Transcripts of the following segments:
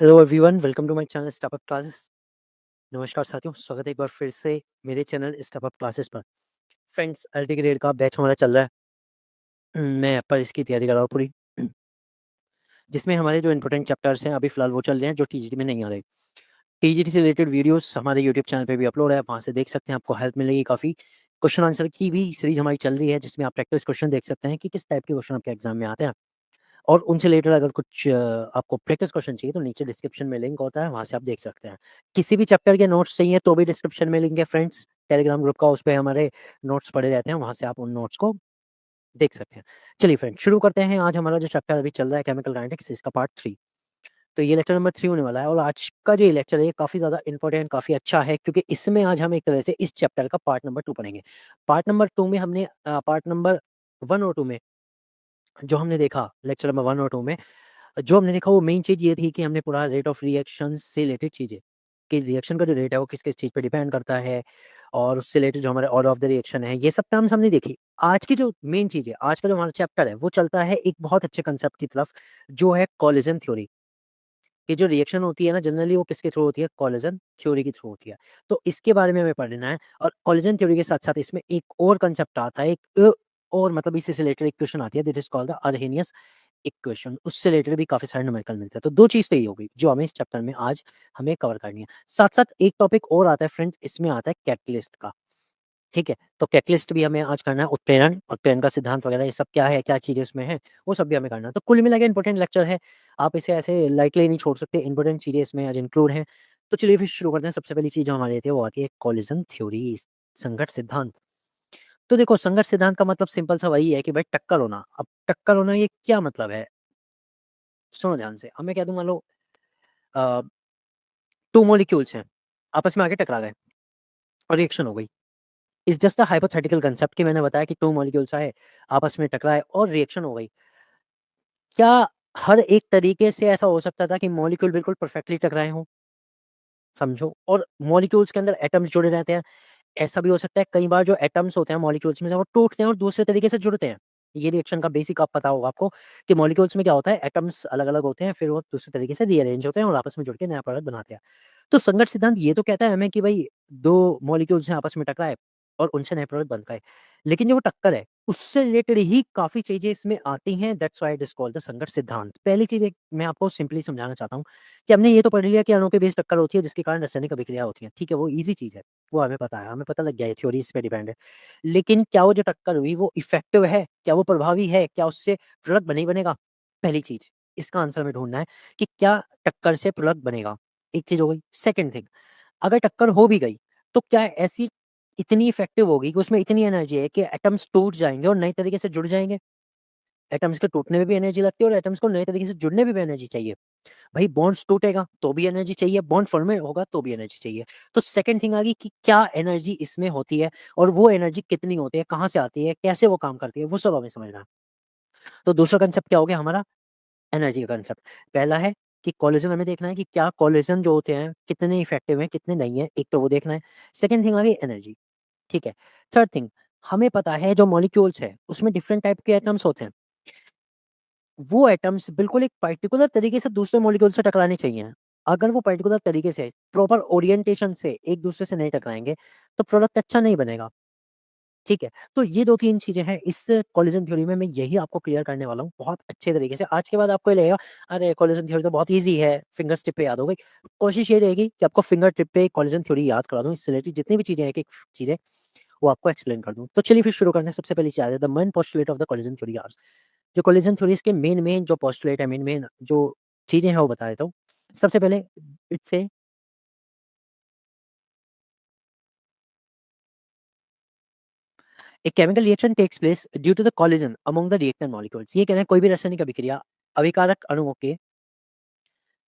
Hello everyone, welcome to my channel startup classes. नमस्कार साथियों, स्वागत है एक बार फिर से मेरे चैनल स्टार्टअप क्लासेस पर। फ्रेंड्स, एलटी ग्रेड का बैच हमारा चल रहा है। मैं पर इसकी तैयारी कर रहा हूँ पूरी, जिसमें हमारे जो इंपॉर्टेंट चैप्टर्स हैं अभी फिलहाल वो चल रहे हैं जो टीजीटी में नहीं आ रहे। टीजीटी से रिलेटेड वीडियोस हमारे यूट्यूब चैनल पे भी अपलोड है, वहाँ से देख सकते हैं, आपको हेल्प मिलेगी काफ़ी। क्वेश्चन आंसर की भी सीरीज हमारी चल रही है, जिसमें आप प्रैक्टिस क्वेश्चन देख सकते हैं कि किस टाइप के क्वेश्चन आपके एग्जाम में आते हैं। और उनसे रिलेटेड अगर कुछ आपको प्रैक्टिस क्वेश्चन चाहिए तो नीचे डिस्क्रिप्शन में लिंक होता है, वहाँ से आप देख सकते हैं। किसी भी चैप्टर के नोट्स चाहिए तो भी डिस्क्रिप्शन में लिंक है फ्रेंड्स। टेलीग्राम ग्रुप का, उस पे हमारे नोट्स पड़े रहते हैं, वहाँ से आप उन नोट्स को देख सकते हैं। चलिए फ्रेंड्स, शुरू करते हैं। आज हमारा जो चैप्टर अभी चल रहा है केमिकल काइनेटिक्स, इसका पार्ट 3। तो ये लेक्चर नंबर 3 होने वाला है और आज का जो ये लेक्चर है ये काफ़ी ज़्यादा इंपॉर्टेंट, काफ़ी अच्छा है, क्योंकि इसमें आज हम एक तरह से इस चैप्टर का पार्ट नंबर 2 पढ़ेंगे। पार्ट नंबर 2 में हमने पार्ट नंबर 1 और 2 में जो हमने देखा, लेक्चर नंबर 1 और 2 में जो हमने देखा वो मेन चीज़ ये थी कि हमने पूरा रेट ऑफ रिएक्शन से रिलेटेड चीज़ें, कि रिएक्शन का जो रेट है वो किस-किस चीज़ पे डिपेंड करता है, और उससे रिलेटेड जो हमारे ऑर्डर ऑफ द रिएक्शन है, ये सब टर्म्स हमने देखी। आज की जो मेन चीज़ है, आज का जो हमारा चैप्टर है, वो चलता है एक बहुत अच्छे कांसेप्ट की तरफ, जो है कोलिजन थ्योरी। कि जो रिएक्शन होती है ना, जनरली वो किसके थ्रू होती है? कोलिजन थ्योरी के थ्रू होती है। तो इसके बारे में हमें पढ़ना है, और कोलिजन थ्योरी के साथ-साथ इसमें एक और कांसेप्ट आता है, और मतलब इससे रिलेटेड एक क्वेश्चन आती है, that is called the Arrhenius equation. उससे रिलेटेड भी काफ़ी सारे न्यूमेरिकल मिलते हैं। तो 2 चीज़ तो ये हो गई, जो हमें इस चैप्टर में आज हमें कवर करनी है। साथ-साथ एक टॉपिक और आता है फ्रेंड्स, इसमें आता है कैटलिस्ट का। ठीक है? तो कैटलिस्ट भी हमें आज करना है, उत्प्रेरण, उत्प्रेरण का सिद्धांत वगैरह ये सब क्या है, क्या चीज़ें इसमें हैं, वो सब भी हमें करना है। तो कुल मिला के इम्पोर्टेंट लेक्चर है, आप इसे ऐसे लाइटली नहीं छोड़ सकते, इम्पोर्टेंट चीज़ें इसमें आज इंक्लूड हैं। तो चलिए फिर शुरू करते हैं। सबसे पहली चीज़ जो हमारी आती है वो आती है कोलिजन थ्योरी, संघट्ट सिद्धांत। तो देखो, संघट्ट सिद्धांत का मतलब सिंपल सा वही है कि भाई टक्कर होना। अब टक्कर होना ये क्या मतलब है? सुनो ध्यान से। अब मैं कह दूँ, मान लो अ, 2 मॉलिक्यूल्स हैं, आपस में आके टकरा गए और रिएक्शन हो गई। It's just a hypothetical concept कि मैंने बताया कि 2 मॉलिक्यूल्स आए, आपस में टकराए और रिएक्शन हो गई। क्या हर एक तरीके से ऐसा हो सकता था कि मॉलिक्यूल बिल्कुल परफेक्टली टकराए हों? समझो, और मॉलिक्यूल्स के अंदर एटम्स जुड़े रहते हैं। ऐसा भी हो सकता है कई बार जो एटम्स होते हैं मॉलिक्यूल्स में से वो टूटते हैं और दूसरे तरीके से जुड़ते हैं। ये रिएक्शन का बेसिक आप पता होगा आपको, कि मॉलिक्यूल्स में क्या होता है, एटम्स अलग-अलग होते हैं, फिर वो दूसरे तरीके से रीअरेंज होते हैं और आपस में जुड़ के नया प्रोडक्ट बनाते हैं। तो संगत सिद्धांत ये तो कहता है हमें कि भई 2 मॉलिक्यूल्स हैं, आपस में टकराए और उनसे नए प्रोडक्ट बन गए। लेकिन जो वो टक्कर है, उससे रिलेटेड ही काफ़ी चीज़ें इसमें आती हैं, that's why it is called the संगत सिद्धांत। पहली चीज़ एक मैं आपको सिंपली समझाना चाहता हूँ, कि हमने ये तो पढ़ लिया कि अणु के बीच टक्कर होती है जिसके कारण रासायनिक अभिक्रिया होती है। ठीक है, वो ईज़ी चीज़ है, वो हमें पता है, हमें पता लग गया है, थ्योरी इस पे डिपेंड है। लेकिन क्या वो जो टक्कर हुई वो इफेक्टिव है? क्या वो प्रभावी है? क्या उससे प्रोडक्ट बन ही बनेगा? पहली चीज़, इसका आंसर हमें ढूँढना है कि क्या टक्कर से प्रोडक्ट बनेगा? एक चीज़ हो गई। सेकंड थिंग, अगर टक्कर हो भी गई, तो क्या ऐसी इतनी इफेक्टिव होगी कि उसमें इतनी एनर्जी है कि एटम्स टूट जाएँगे और नए तरीके से जुड़ जाएँगे? एटम्स के टूटने में भी एनर्जी लगती है और एटम्स को नए तरीके से जुड़ने में भी एनर्जी चाहिए। भाई बॉन्ड्स टूटेगा तो भी एनर्जी चाहिए, बॉन्ड फॉर्म में होगा तो भी एनर्जी चाहिए। तो सेकंड थिंग आ गई कि क्या एनर्जी इसमें होती है और वो एनर्जी कितनी होती है, कहाँ से आती है, कैसे वो काम करती है, वो सब हमें समझना है। तो दूसरा कांसेप्ट क्या हो गया हमारा? एनर्जी का कांसेप्ट। पहला है कि कोलिजन हमें देखना है कि क्या कोलिजन जो होते हैं कितने इफेक्टिव हैं, कितने नहीं है, एक तो वो देखना है। सेकंड थिंग आ गई एनर्जी, ठीक है। थर्ड थिंग, हमें पता है जो मॉलिक्यूल्स है उसमें डिफरेंट टाइप के एटम्स होते हैं। वो एटम्स बिल्कुल एक पर्टिकुलर तरीके से दूसरे मॉलिक्यूल से टकराने चाहिए। अगर वो पर्टिकुलर तरीके से प्रॉपर ओरिएंटेशन से एक-दूसरे से नहीं टकराएँगे, तो प्रोडक्ट अच्छा नहीं बनेगा, ठीक है? तो ये 2-3 चीज़ें हैं इस कोलिजन थ्योरी में, मैं यही आपको क्लियर करने वाला हूँ बहुत अच्छे तरीके से। आज के बाद आपको ये लगेगा, अरे! कोलिजन थ्योरी तो बहुत ईज़ी है, फिंगर्स टिप पे याद हो गई। कोशिश ये रहेगी कि आपको फिंगर टिप पे कोलिजन थ्योरी याद करा दूँ, इससे रिलेटेड जितनी भी चीज़ें हैं, एक-एक चीज़ें वो आपको एक्सप्लेन कर दूँ। तो चलिए फिर शुरू करते हैं। सबसे पहली चीज़ आ जाए, the main postulate of the collision theory are. जो कोलिजन थ्योरीज़ के मेन जो पोस्टुलेट है, मेन जो चीज़ें हैं वो बता देता हूँ। सबसे पहले it's a chemical reaction takes place due to the collision among the reactant molecules. ये कह रहे हैं कोई भी रासायनिक अभिक्रिया अभिकारक अणुओं के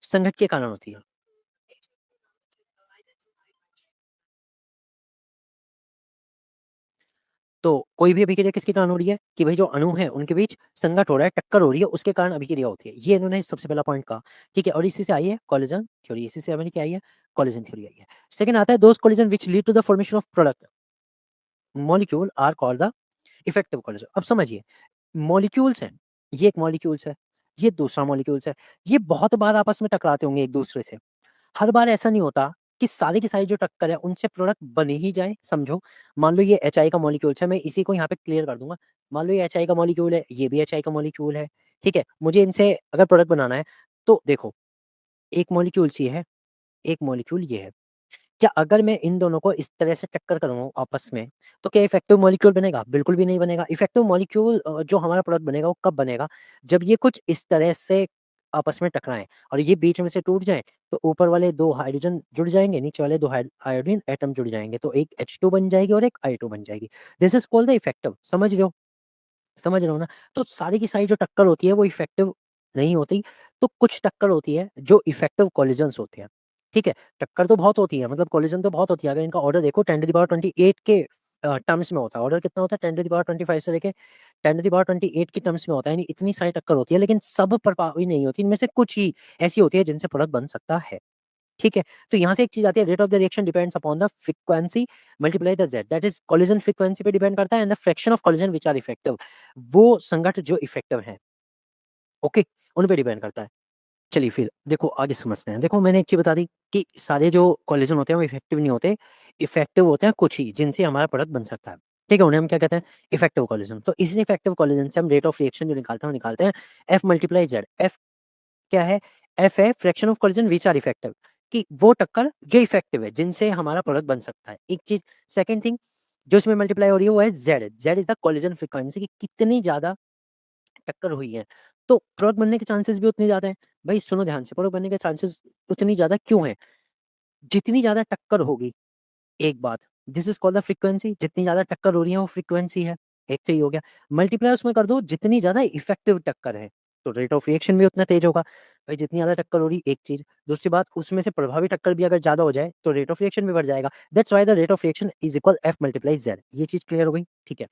संघट के कारण होती है। तो कोई भी अभिक्रिया किसके कारण हो रही है? कि भाई जो अणु हैं उनके बीच संघट हो रहा है, टक्कर हो रही है, उसके कारण अभिक्रिया होती है। ये इन्होंने सबसे पहला पॉइंट कहा, ठीक है? और इसी से आई है कोलिजन थ्योरी, इसी से हमारी क्या आई है? कोलिजन थ्योरी आई है। सेकंड आता है those collision which lead to the formation of product molecule are called the effective collision. अब समझिए, मॉलिक्यूल्स हैं, ये एक मॉलिक्यूल्स है, ये दूसरा मॉलिक्यूल्स है। ये बहुत बार आपस में टकराते होंगे एक-दूसरे से। हर बार ऐसा नहीं होता कि सारी की सारी जो टक्कर है उनसे प्रोडक्ट बन ही जाए, समझो। मान लो ये एचआई का मॉलिक्यूल्स है, मैं इसी को यहाँ पे क्लियर कर दूँगा। मान लो ये एचआई का मॉलिक्यूल है, ये भी एचआई का मॉलिक्यूल है, ठीक है? मुझे इनसे अगर प्रोडक्ट बनाना है, तो देखो, एक मॉलिक्यूल्स ये है, एक मॉलिक्यूल ये है। क्या अगर मैं इन दोनों को इस तरह से टक्कर करवाऊँ आपस में, तो क्या इफेक्टिव मॉलिक्यूल बनेगा? बिल्कुल भी नहीं बनेगा। इफेक्टिव मॉलिक्यूल जो हमारा प्रोडक्ट बनेगा वो कब बनेगा? जब ये कुछ इस तरह से आपस में टकराएँ और ये बीच में से टूट जाएँ, तो ऊपर वाले 2 हाइड्रोजन जुड़ जाएँगे, नीचे वाले 2 आयोडीन एटम जुड़ जाएँगे, तो एक H2 बन जाएगी और एक I2 बन जाएगी। This is called the effective, समझ रहे हो? समझ रहे हो ना? तो सारी की सारी जो टक्कर होती है वो इफेक्टिव नहीं होती, तो कुछ टक्कर होती है जो इफेक्टिव कोलिजन्स होते हैं, ठीक है? टक्कर तो बहुत होती है, मतलब कोलिजन तो बहुत होती है, अगर इनका ऑर्डर देखो 10 टू द पावर 28 के टर्म्स में होता है। ऑर्डर कितना होता है? 10 टू द पावर 25 से लेके 10 टू द पावर 28 के टर्म्स में होता है, यानी इतनी सारी टक्कर होती है, लेकिन सब प्रभावी नहीं होती, इनमें से कुछ ही ऐसी होती है जिनसे प्रोडक्ट बन सकता है। ठीक है? तो यहाँ से एक चीज़ आती है, rate of the reaction depends upon the frequency multiply the Z, that is collision frequency पे डिपेंड करता है and the fraction of collision which are effective, वो संघट्ट जो इफेक्टिव हैं, ओके? उन पे डिपेंड करता है। चलिए फिर देखो आगे समझते हैं। देखो मैंने एक चीज़ बता दी कि सारे जो कोलिजन होते हैं वो इफेक्टिव नहीं होते, इफेक्टिव होते हैं कुछ ही जिनसे हमारा प्रोडक्ट बन सकता है। ठीक है? उन्हें हम क्या कहते हैं? Effective collision. तो इसी इफेक्टिव कोलिजन से हम रेट ऑफ रिएक्शन जो निकालते हैं वो निकालते हैं F मल्टीप्लाई ज़ेड। F क्या है? एफ है fraction of collision which are effective, कि वो टक्कर जो इफेक्टिव है, जिनसे हमारा प्रोडक्ट बन सकता है। एक चीज़, सेकंड थिंग जो इसमें मल्टीप्लाई हो रही है वो है Z. Z is the collision frequency, कि कितनी ज़्यादा टक्कर हुई है। तो प्रोडक्ट बनने के चांसेस भी उतने ज़्यादा हैं। भाई सुनो ध्यान से, प्रोडक्ट बनने के चांसेस उतनी ज़्यादा क्यों हैं? जितनी ज़्यादा टक्कर होगी, एक बात, this is called the frequency, जितनी ज़्यादा टक्कर हो रही है वो फ्रीक्वेंसी है, एक तो ये हो गया। मल्टीप्लाई उसमें कर दो जितनी ज़्यादा इफेक्टिव टक्कर है, तो रेट ऑफ रिएक्शन भी उतना तेज़ होगा। भाई जितनी ज़्यादा टक्कर हो रही है, एक चीज़, दूसरी बात उसमें से प्रभावी टक्कर भी अगर ज़्यादा हो जाए, तो रेट ऑफ रिएक्शन भी बढ़ जाएगा। That's why the rate of reaction is equal F multiply Z. ये चीज़ क्लियर हो गई? ठीक है।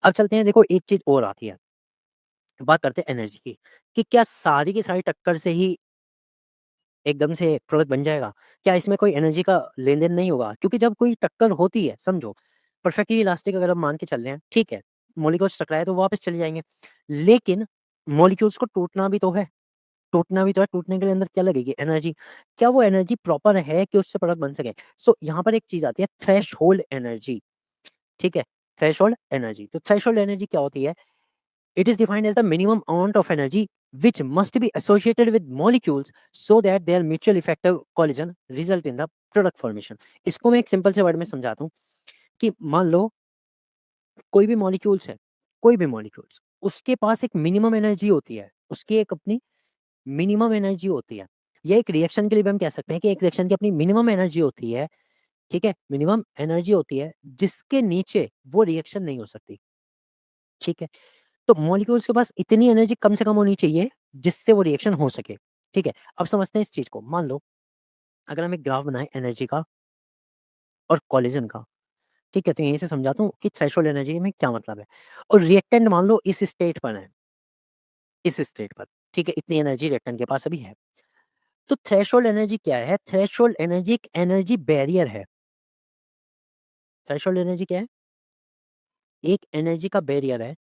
अब चलते हैं, देखो एक चीज़ और आती है, बात करते हैं एनर्जी की, कि क्या सारी की सारी टक्कर से ही एकदम से प्रोडक्ट बन जाएगा? क्या इसमें कोई एनर्जी का लेन-देन नहीं होगा? क्योंकि जब कोई टक्कर होती है, समझो, परफेक्टली इलास्टिक अगर हम मान के चल रहे हैं, ठीक है, मॉलिक्यूल्स टकराए तो वापस चले जाएँगे। लेकिन मॉलिक्यूल्स को टूटना भी तो है, टूटना भी तो है, टूटने के लिए अंदर क्या लगेगी? एनर्जी। क्या वो एनर्जी प्रॉपर है कि उससे प्रोडक्ट बन सके? सो यहाँ पर एक चीज़ आती है, थ्रेशोल्ड एनर्जी, ठीक है? Threshold energy. तो थ्रेशोल्ड एनर्जी क्या होती है? It is defined as the minimum amount of energy which must be associated with molecules so that their mutual effective collision result in the product formation. इसको मैं एक simple से word में समझाता हूँ कि मान लो कोई भी मॉलिक्यूल्स है, कोई भी मॉलिक्यूल्स, उसके पास एक मिनिमम एनर्जी होती है, उसकी एक अपनी मिनिमम एनर्जी होती है। ये एक रिएक्शन के लिए भी हम कह सकते हैं कि एक रिएक्शन की अपनी मिनिमम एनर्जी होती है, ठीक है? मिनिमम एनर्जी होती है जिसके नीचे वो रिएक्शन नहीं हो सकती, ठीक है? तो मॉलिक्यूल्स के पास इतनी एनर्जी कम से कम होनी चाहिए जिससे वो रिएक्शन हो सके, ठीक है? अब समझते हैं इस चीज़ को। मान लो अगर हम एक ग्राफ बनाएँ एनर्जी का और कोलिजन का, ठीक है? तो यहीं से समझाता हूँ कि थ्रेशोल्ड एनर्जी में क्या मतलब है। और रिएक्टेंट मान लो इस स्टेट पर है, इस स्टेट पर, ठीक है? इतनी एनर्जी रिएक्टेंट के पास अभी है। तो थ्रेशोल्ड एनर्जी क्या है? थ्रेशोल्ड एनर्जी एक एनर्जी बैरियर है। थ्रेशोल्ड एनर्जी क्या है? एक एनर्जी का बैरियर है।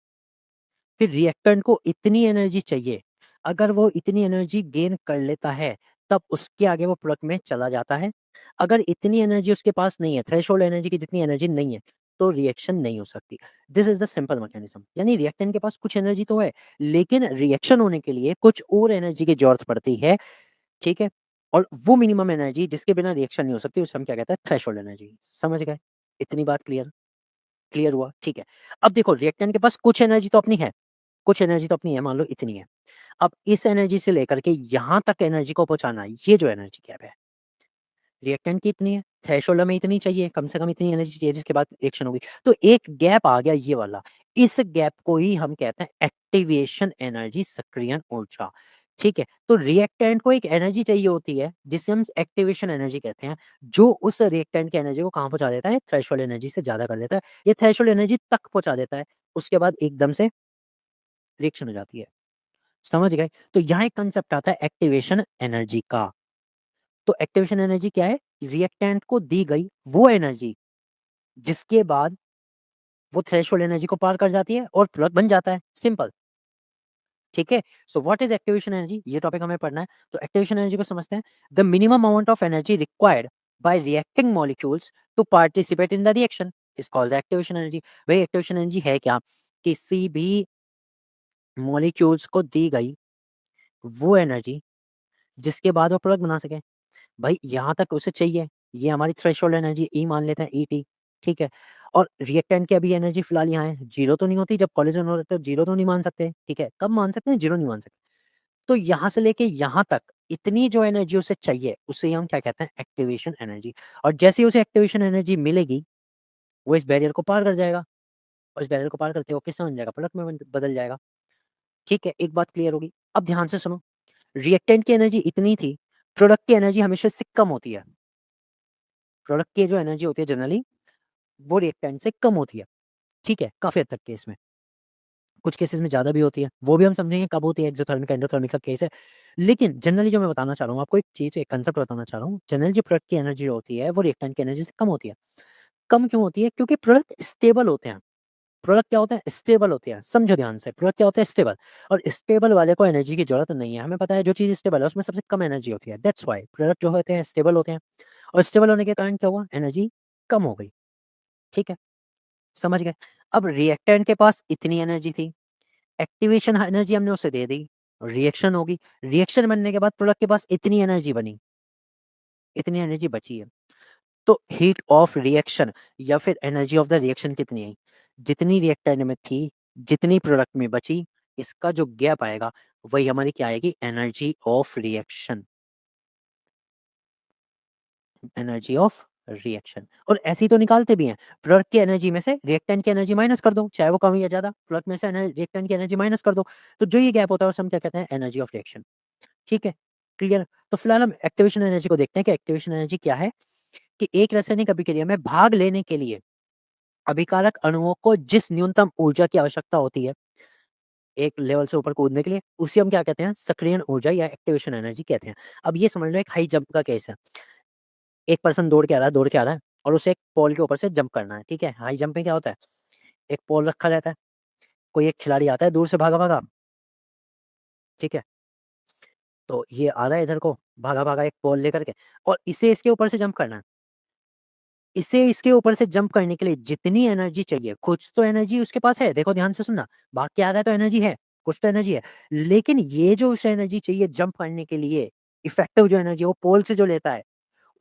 फिर रिएक्टेंट को इतनी एनर्जी चाहिए, अगर वो इतनी एनर्जी गेन कर लेता है, तब उसके आगे वो प्रोडक्ट में चला जाता है। अगर इतनी एनर्जी उसके पास नहीं है, थ्रेशोल्ड एनर्जी की जितनी एनर्जी नहीं है, तो रिएक्शन नहीं हो सकती। This is the simple mechanism, यानी रिएक्टेंट के पास कुछ एनर्जी तो है, लेकिन रिएक्शन होने के लिए कुछ और एनर्जी की ज़रूरत पड़ती है, ठीक है? और वो मिनिमम एनर्जी जिसके बिना रिएक्शन नहीं हो सकती, उसे हम क्या कहते हैं? Threshold energy. समझ गए? इतनी बात क्लियर? क्लियर हुआ? ठीक है। अब देखो रिएक्टेंट के पास कुछ एनर्जी तो अपनी है। कुछ एनर्जी तो अपनी है, मान लो इतनी है। अब इस एनर्जी से लेकर के यहाँ तक एनर्जी को पहुँचाना, ये जो एनर्जी गैप है, रिएक्टेंट की इतनी है, थ्रेशोल्ड हमें इतनी चाहिए, कम से कम इतनी एनर्जी चाहिए जिसके बाद रिएक्शन होगी। तो एक गैप आ गया ये वाला, इस गैप को ही हम कहते हैं एक्टिवेशन एनर्जी, सक्रियण ऊर्जा, ठीक है? तो रिएक्टेंट को एक एनर्जी चाहिए होती है, जिसे हम एक्टिवेशन एनर्जी कहते हैं, जो उस रिएक्टेंट की एनर्जी को कहाँ पहुँचा देता है? थ्रेशोल्ड एनर्जी से ज़्यादा कर देता है। ये थ्रेशोल्ड एनर्जी तक पहुँचा देता है, उसके बाद एकदम से रिएक्शन हो जाती है। समझ गए? तो यहाँ एक कांसेप्ट आता है एक्टिवेशन एनर्जी का। तो एक्टिवेशन एनर्जी क्या है? रिएक्टेंट को दी गई वो एनर्जी जिसके बाद वो थ्रेशोल्ड एनर्जी को पार कर जाती है और प्रोडक्ट बन जाता है, सिंपल। ठीक है? So what is activation energy? ये टॉपिक हमें पढ़ना है। तो एक्टिवेशन एनर्जी को समझते हैं। The minimum amount of energy required by reacting molecules to participate in the reaction is called the activation energy. भई एक्टिवेशन एनर्जी है क्या? किसी भी मॉलिक्यूल्स को दी गई वो एनर्जी जिसके बाद वो प्रोडक्ट बना सके। भाई यहाँ तक उसे चाहिए, ये हमारी थ्रेशोल्ड एनर्जी ई मान लेते हैं ईटी, ठीक है? और रिएक्टेंट की अभी एनर्जी फिलहाल यहाँ है, 0 तो नहीं होती, जब कोलिजन हो रहा है तो 0 तो नहीं मान सकते, ठीक है? कब मान सकते हैं? 0 नहीं मान सकते। तो यहाँ से लेके यहाँ तक इतनी जो एनर्जी उसे चाहिए, उसे हम क्या कहते हैं? Activation energy. और जैसे ही उसे एक्टिवेशन एनर्जी मिलेगी, वो इस बैरियर को पार कर जाएगा और इस बैरियर को पार करते ही वो किससे बन जाएगा? प्रोडक्ट में बदल जाएगा, ठीक है? एक बात क्लियर होगी। अब ध्यान से सुनो, रिएक्टेंट की एनर्जी इतनी थी, प्रोडक्ट की एनर्जी हमेशा से कम होती है। प्रोडक्ट की जो एनर्जी होती है जनरली वो रिएक्टेंट से कम होती है, ठीक है? काफ़ी हद तक केस में। कुछ केसेस में ज़्यादा भी होती है, वो भी हम समझेंगे कब होती है, एक्ज़ोथर्मिक, एंडोथर्मिक का केस है। लेकिन जनरली जो मैं बताना चाह रहा हूँ आपको एक चीज़, एक कांसेप्ट बताना चाह रहा हूँ। जनरली जो प्रोडक्ट की एनर्जी होती है, वो रिएक्टेंट की एनर्जी से कम होती है। कम क्यों होती है? क्योंकि प्रोडक्ट स्टेबल होते हैं। प्रोडक्ट क्या होते हैं? स्टेबल होते हैं। समझो ध्यान से, प्रोडक्ट क्या होता है? स्टेबल। और स्टेबल वाले को एनर्जी की ज़रूरत नहीं है। हमें पता है जो चीज़ स्टेबल है उसमें सबसे कम एनर्जी होती है। दैट्स व्हाई प्रोडक्ट जो होते हैं स्टेबल होते हैं और स्टेबल होने के कारण क्या हुआ? एनर्जी कम हो गई, ठीक है? समझ गए? अब रिएक्टेंट के पास इतनी एनर्जी थी, एक्टिवेशन एनर्जी हमने उसे दे दी, रिएक्शन होगी, रिएक्शन बनने के बाद प्रोडक्ट के पास इतनी एनर्जी बनी, इतनी एनर्जी बची है। तो हीट ऑफ रिएक्शन या फिर एनर्जी ऑफ द रिएक्शन कितनी आई? जितनी रिएक्टेंट में थी, जितनी प्रोडक्ट में बची, इसका जो गैप आएगा, वही हमारी क्या आएगी? Energy of reaction. Energy of reaction. और ऐसे ही तो निकालते भी हैं, प्रोडक्ट की एनर्जी में से रिएक्टेंट की एनर्जी माइनस कर दो, चाहे वो कम या ज़्यादा, प्रोडक्ट में से रिएक्टेंट की एनर्जी माइनस कर दो, तो जो ये गैप होता है उसे हम क्या कहते हैं? एनर्जी ऑफ रिएक्शन, ठीक है? क्लियर? तो फिलहाल हम एक्टिवेशन एनर्जी को देखते हैं कि एक्टिवेशन एनर्जी क्या है? कि एक रासायनिक अभिक्रिया में भाग लेने के लिए अभिकारक अणुओं को जिस न्यूनतम ऊर्जा की आवश्यकता होती है, एक लेवल से ऊपर कूदने के लिए, उसे हम क्या कहते हैं? सक्रियण ऊर्जा या एक्टिवेशन एनर्जी कहते हैं। अब ये समझ लो एक हाई जंप का केस है। एक पर्सन दौड़ के आ रहा है और उसे एक पोल के ऊपर से जंप करना है, ठीक है? हाई जंप में क्या होता है? एक पोल रखा रहता है, कोई एक खिलाड़ी आता है दूर से भागा-भागा, ठीक है? तो ये आ रहा है इधर को, भागा-भागा एक पोल लेकर के और इसे इसके ऊपर से जंप करना है। इसे इसके ऊपर से जंप करने के लिए जितनी एनर्जी चाहिए, कुछ तो एनर्जी उसके पास है, देखो ध्यान से सुनना, भाग के आ रहा है तो एनर्जी है, कुछ तो एनर्जी है। लेकिन ये जो उसे एनर्जी चाहिए जंप करने के लिए, इफेक्टिव जो एनर्जी है वो पोल से जो लेता है,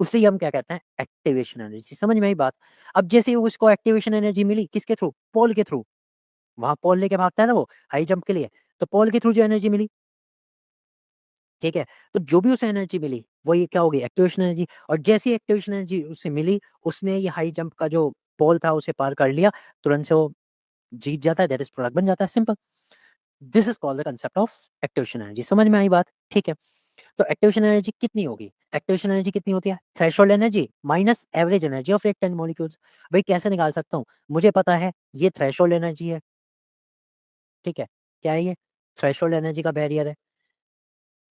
उसे ही हम क्या कहते हैं? Activation energy. समझ में आई बात? अब जैसे ही उसको एक्टिवेशन एनर्जी मिली, किसके थ्रू? पोल के थ्रू। वहाँ पोल लेके भागता है ना वो, हाई जंप के लिए, तो पोल के थ्रू जो एनर्जी मिली, ठीक है? तो जो भी उसे एनर्जी मिली, वो ये क्या होगी? Activation energy. और जैसे ही एक्टिवेशन एनर्जी उसे मिली, उसने ये हाई जंप का जो पोल था उसे पार कर लिया, तुरंत से वो जीत जाता है, दैट इज़ प्रोडक्ट बन जाता है, simple. This is called the concept of activation energy. समझ में आई बात? ठीक है। तो एक्टिवेशन एनर्जी कितनी होगी? एक्टिवेशन एनर्जी कितनी होती है? Threshold energy minus average energy of reactant molecules. भई कैसे निकाल सकता हूँ? मुझे पता है ये थ्रेशोल्ड एनर्जी है, ठीक है? क्या है ये? थ्रेशोल्ड एनर्जी का बैरियर है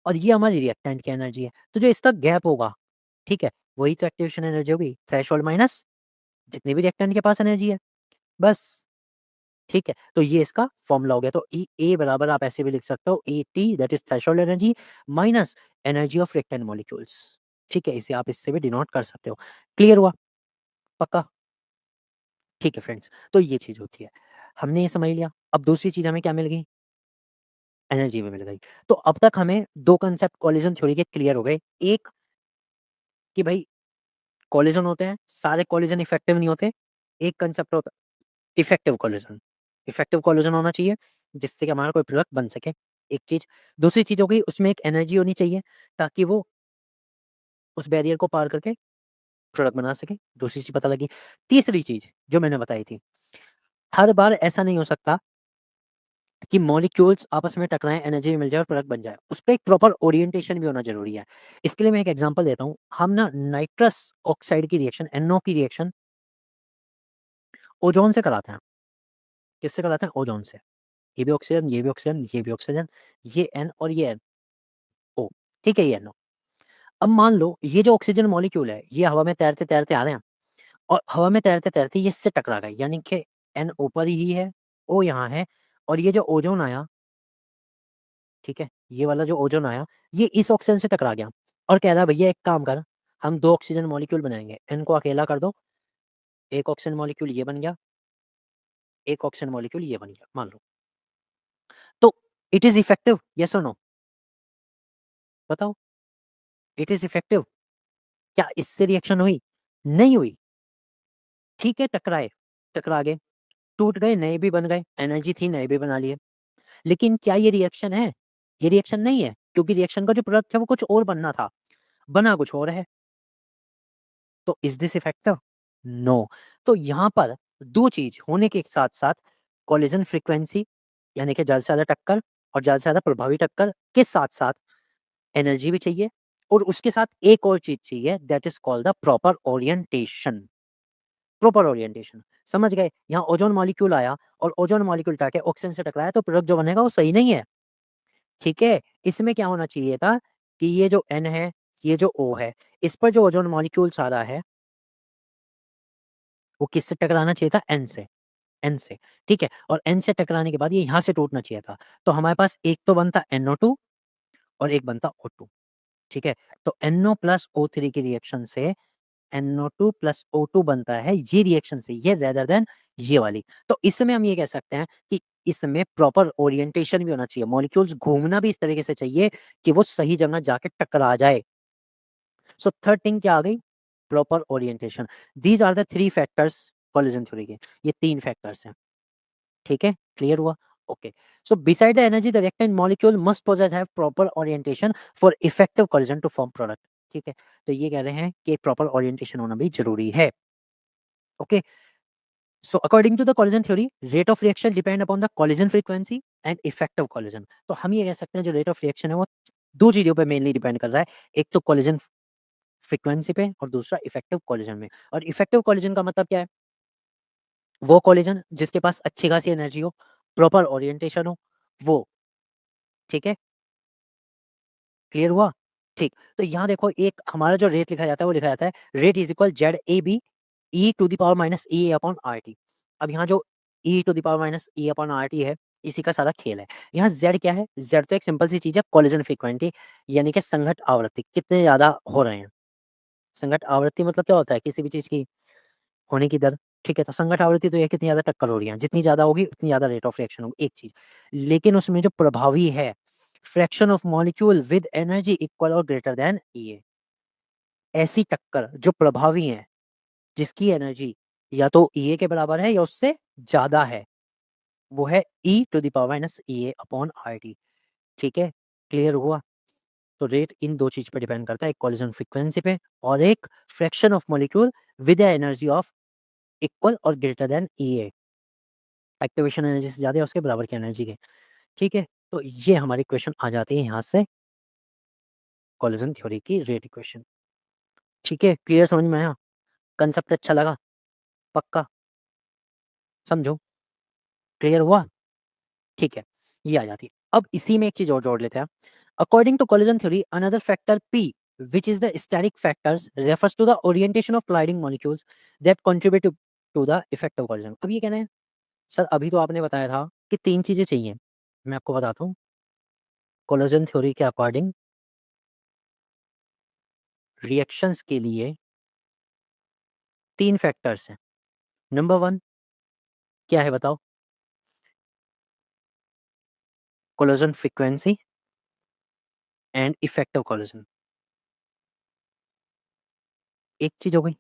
और ये हमारी रिएक्टेंट की एनर्जी है। तो जो इसका गैप होगा, ठीक है? वही तो एक्टिवेशन एनर्जी होगी, थ्रेशोल्ड माइनस जितनी भी रिएक्टेंट के पास एनर्जी है, बस। ठीक है? तो ये इसका फ़ॉर्मूला हो गया। तो ई ए बराबर आप ऐसे भी लिख सकते हो, eighty that is threshold energy minus energy of reactant molecules. ठीक है? इसे आप इससे भी डिनोट कर सकते हो। क्लियर हुआ? पक्का? ठीक है फ्रेंड्स, तो ये चीज़ होती है। हमने ये समझ लिया। अब दूसरी चीज़ हमें क्या मिल गई? एनर्जी में मिल गई। तो अब तक हमें 2 कांसेप्ट कोलिजन थ्योरी के क्लियर हो गए। एक कि भई कोलिजन होते हैं, सारे कोलिजन इफेक्टिव नहीं होते। एक कांसेप्ट होता है इफेक्टिव कोलिजन। इफेक्टिव कोलिजन होना चाहिए जिससे कि हमारा कोई प्रोडक्ट बन सके, एक चीज़। दूसरी चीज़ हो गई उसमें एक एनर्जी होनी चाहिए ताकि वो उस बैरियर को पार करके प्रोडक्ट बना सके, दूसरी चीज़ पता लगी। तीसरी चीज़ जो मैंने बताई थी, हर बार ऐसा नहीं हो सकता कि मॉलिक्यूल्स आपस में टकराएँ, एनर्जी भी मिल जाए और प्रोडक्ट बन जाए। उसका एक प्रॉपर ओरिएंटेशन भी होना ज़रूरी है। इसके लिए मैं एक एग्ज़ाम्पल देता हूँ। हम ना नाइट्रस ऑक्साइड की रिएक्शन, NO की रिएक्शन ओज़ोन से कराते हैं। किससे कराते हैं? ओज़ोन से। ये भी ऑक्सीजन, ये भी ऑक्सीजन, ये भी ऑक्सीजन, ये N और ये NO, ठीक है? ये NO। अब मान लो ये जो ऑक्सीजन मॉलिक्यूल है, ये हवा में तैरते-तैरते आ रहे हैं और हवा में तैरते-तैरते ये इससे टकरा गए, यानी कि N ऊपर ही है, O यहाँ है और ये जो ओज़ोन आया ठीक है? ये वाला जो ओज़ोन आया, ये इस ऑक्सीजन से टकरा गया और कह रहा है भैया एक काम कर, हम 2 ऑक्सीजन मॉलिक्यूल बनाएँगे, इनको अकेला कर दो, एक ऑक्सीजन मॉलिक्यूल ये बन गया, एक ऑक्सीजन मॉलिक्यूल ये बन गया, मान लो। तो इट इज़ इफेक्टिव, येस और नो? बताओ, इट इज़ इफेक्टिव? क्या इससे रिएक्शन हुई? नहीं हुई। ठीक है, टकराए, टकरा गए, टूट गए, नए भी बन गए, एनर्जी थी, नए भी बना लिए। लेकिन क्या ये रिएक्शन है? ये रिएक्शन नहीं है, क्योंकि रिएक्शन का जो प्रोडक्ट है वो कुछ और बनना था, बना कुछ और है। तो इज़ दिस इफेक्टिव? नो। तो यहाँ पर 2 चीज़ होने के साथ-साथ कोलिजन फ्रीक्वेंसी यानी कि ज़्यादा से ज़्यादा टक्कर और ज़्यादा से ज़्यादा प्रभावी टक्कर के साथ-साथ एनर्जी भी चाहिए और उसके साथ एक और चीज़ चाहिए that is called the proper orientation. Proper orientation, समझ गए? यहाँ ओज़ोन मॉलिक्यूल आया और ओज़ोन मॉलिक्यूल जाके ऑक्सीजन से टकराया तो प्रोडक्ट जो बनेगा वो सही नहीं है, ठीक है? इसमें क्या होना चाहिए था कि ये जो N है, ये जो O है, इस पर जो ओज़ोन मॉलिक्यूल्स आ रहा है, वो किससे टकराना चाहिए था? N से, N से, ठीक है? और N से टकराने के बाद ये यहाँ से टूटना चाहिए था। तो हमारे पास एक तो बनता NO2 और एक बनता O2, ठीक है? तो NO प्लस O3 की रिएक्शन से NO2 प्लस O2 बनता है ये रिएक्शन से, ये रेदर देन ये वाली। तो इसमें हम ये कह सकते हैं कि इसमें प्रॉपर ओरिएंटेशन भी होना चाहिए, मॉलिक्यूल्स घूमना भी इस तरीके से चाहिए कि वो सही जगह जाके टकरा जाए। सो थर्ड थिंग क्या आ गई? Proper orientation. These are the 3 factors collision theory के। ये 3 फैक्टर्स हैं, ठीक है? क्लियर हुआ? Okay. So beside the energy the reactant molecule must possess have proper orientation for effective collision to form product, ठीक है? तो ये कह रहे हैं कि प्रॉपर ओरिएंटेशन होना भी ज़रूरी है। Okay. So according to the collision theory, rate of reaction depend upon the collision frequency and effective collision. तो हम ये कह सकते हैं जो रेट ऑफ रिएक्शन है वो 2 चीज़ों पे मेनली डिपेंड कर रहा है। एक तो collision फ्रीक्वेंसी पे और दूसरा इफेक्टिव collision में। और इफेक्टिव collision का मतलब क्या है? वो collision जिसके पास अच्छी खासी एनर्जी हो, प्रॉपर ओरिएंटेशन हो, वो, ठीक है? क्लियर हुआ? ठीक। तो यहाँ देखो एक हमारा जो रेट लिखा जाता है वो लिखा जाता है rate is equal ZAB E to the power minus E upon RT. अब यहाँ जो E to the power minus E upon RT है, इसी का सारा खेल है। यहाँ ज़ेड क्या है? ज़ेड तो एक सिंपल सी चीज़ है कोलिजन फ्रीक्वेंसी यानी कि संघट्ट आवृत्ति कितने ज़्यादा हो रहे हैं। संघट्ट आवृत्ति मतलब क्या होता है? किसी भी चीज़ की होने की दर, ठीक है? तो संघट्ट आवृत्ति तो ये कितनी ज़्यादा टक्कर हो रही है, जितनी ज़्यादा होगी उतनी ज़्यादा रेट ऑफ रिएक्शन होगी, एक चीज़। लेकिन उसमें जो प्रभावी है, fraction of molecule with energy equal और ग्रेटर दैन ईए। ऐसी टक्कर जो प्रभावी है, जिसकी एनर्जी या तो ईए के बराबर है या उससे ज़्यादा है, वो है E to the power minus EA upon RT, ठीक है? क्लियर हुआ? तो रेट इन 2 चीज़ पे डिपेंड करता है, एक कोलिजन फ्रीक्वेंसी पे और एक fraction of molecule with a energy of equal और ग्रेटर दैन ईए। एक्टिवेशन एनर्जी से ज़्यादा है उसके बराबर की एनर्जी के, ठीक है? तो ये हमारी इक्वेशन आ जाती है यहाँ से कोलिजन थ्योरी की रेट इक्वेशन, ठीक है? क्लियर समझ में आया? कांसेप्ट अच्छा लगा? पक्का? समझो? क्लियर हुआ? ठीक है, ये आ जाती है। अब इसी में एक चीज़ और जोड़ लेते हैं। According to collision theory another factor P which is the static factors refers to the orientation of colliding molecules that contribute to the effect of collision. अब ये कहना है सर अभी तो आपने बताया था कि 3 चीज़ें चाहिए। मैं आपको बताता हूँ कोलिजन थ्योरी के अकॉर्डिंग रिएक्शंस के लिए 3 फैक्टर्स हैं। नंबर 1 क्या है बताओ? Collision frequency and effective collision. एक चीज़ हो गई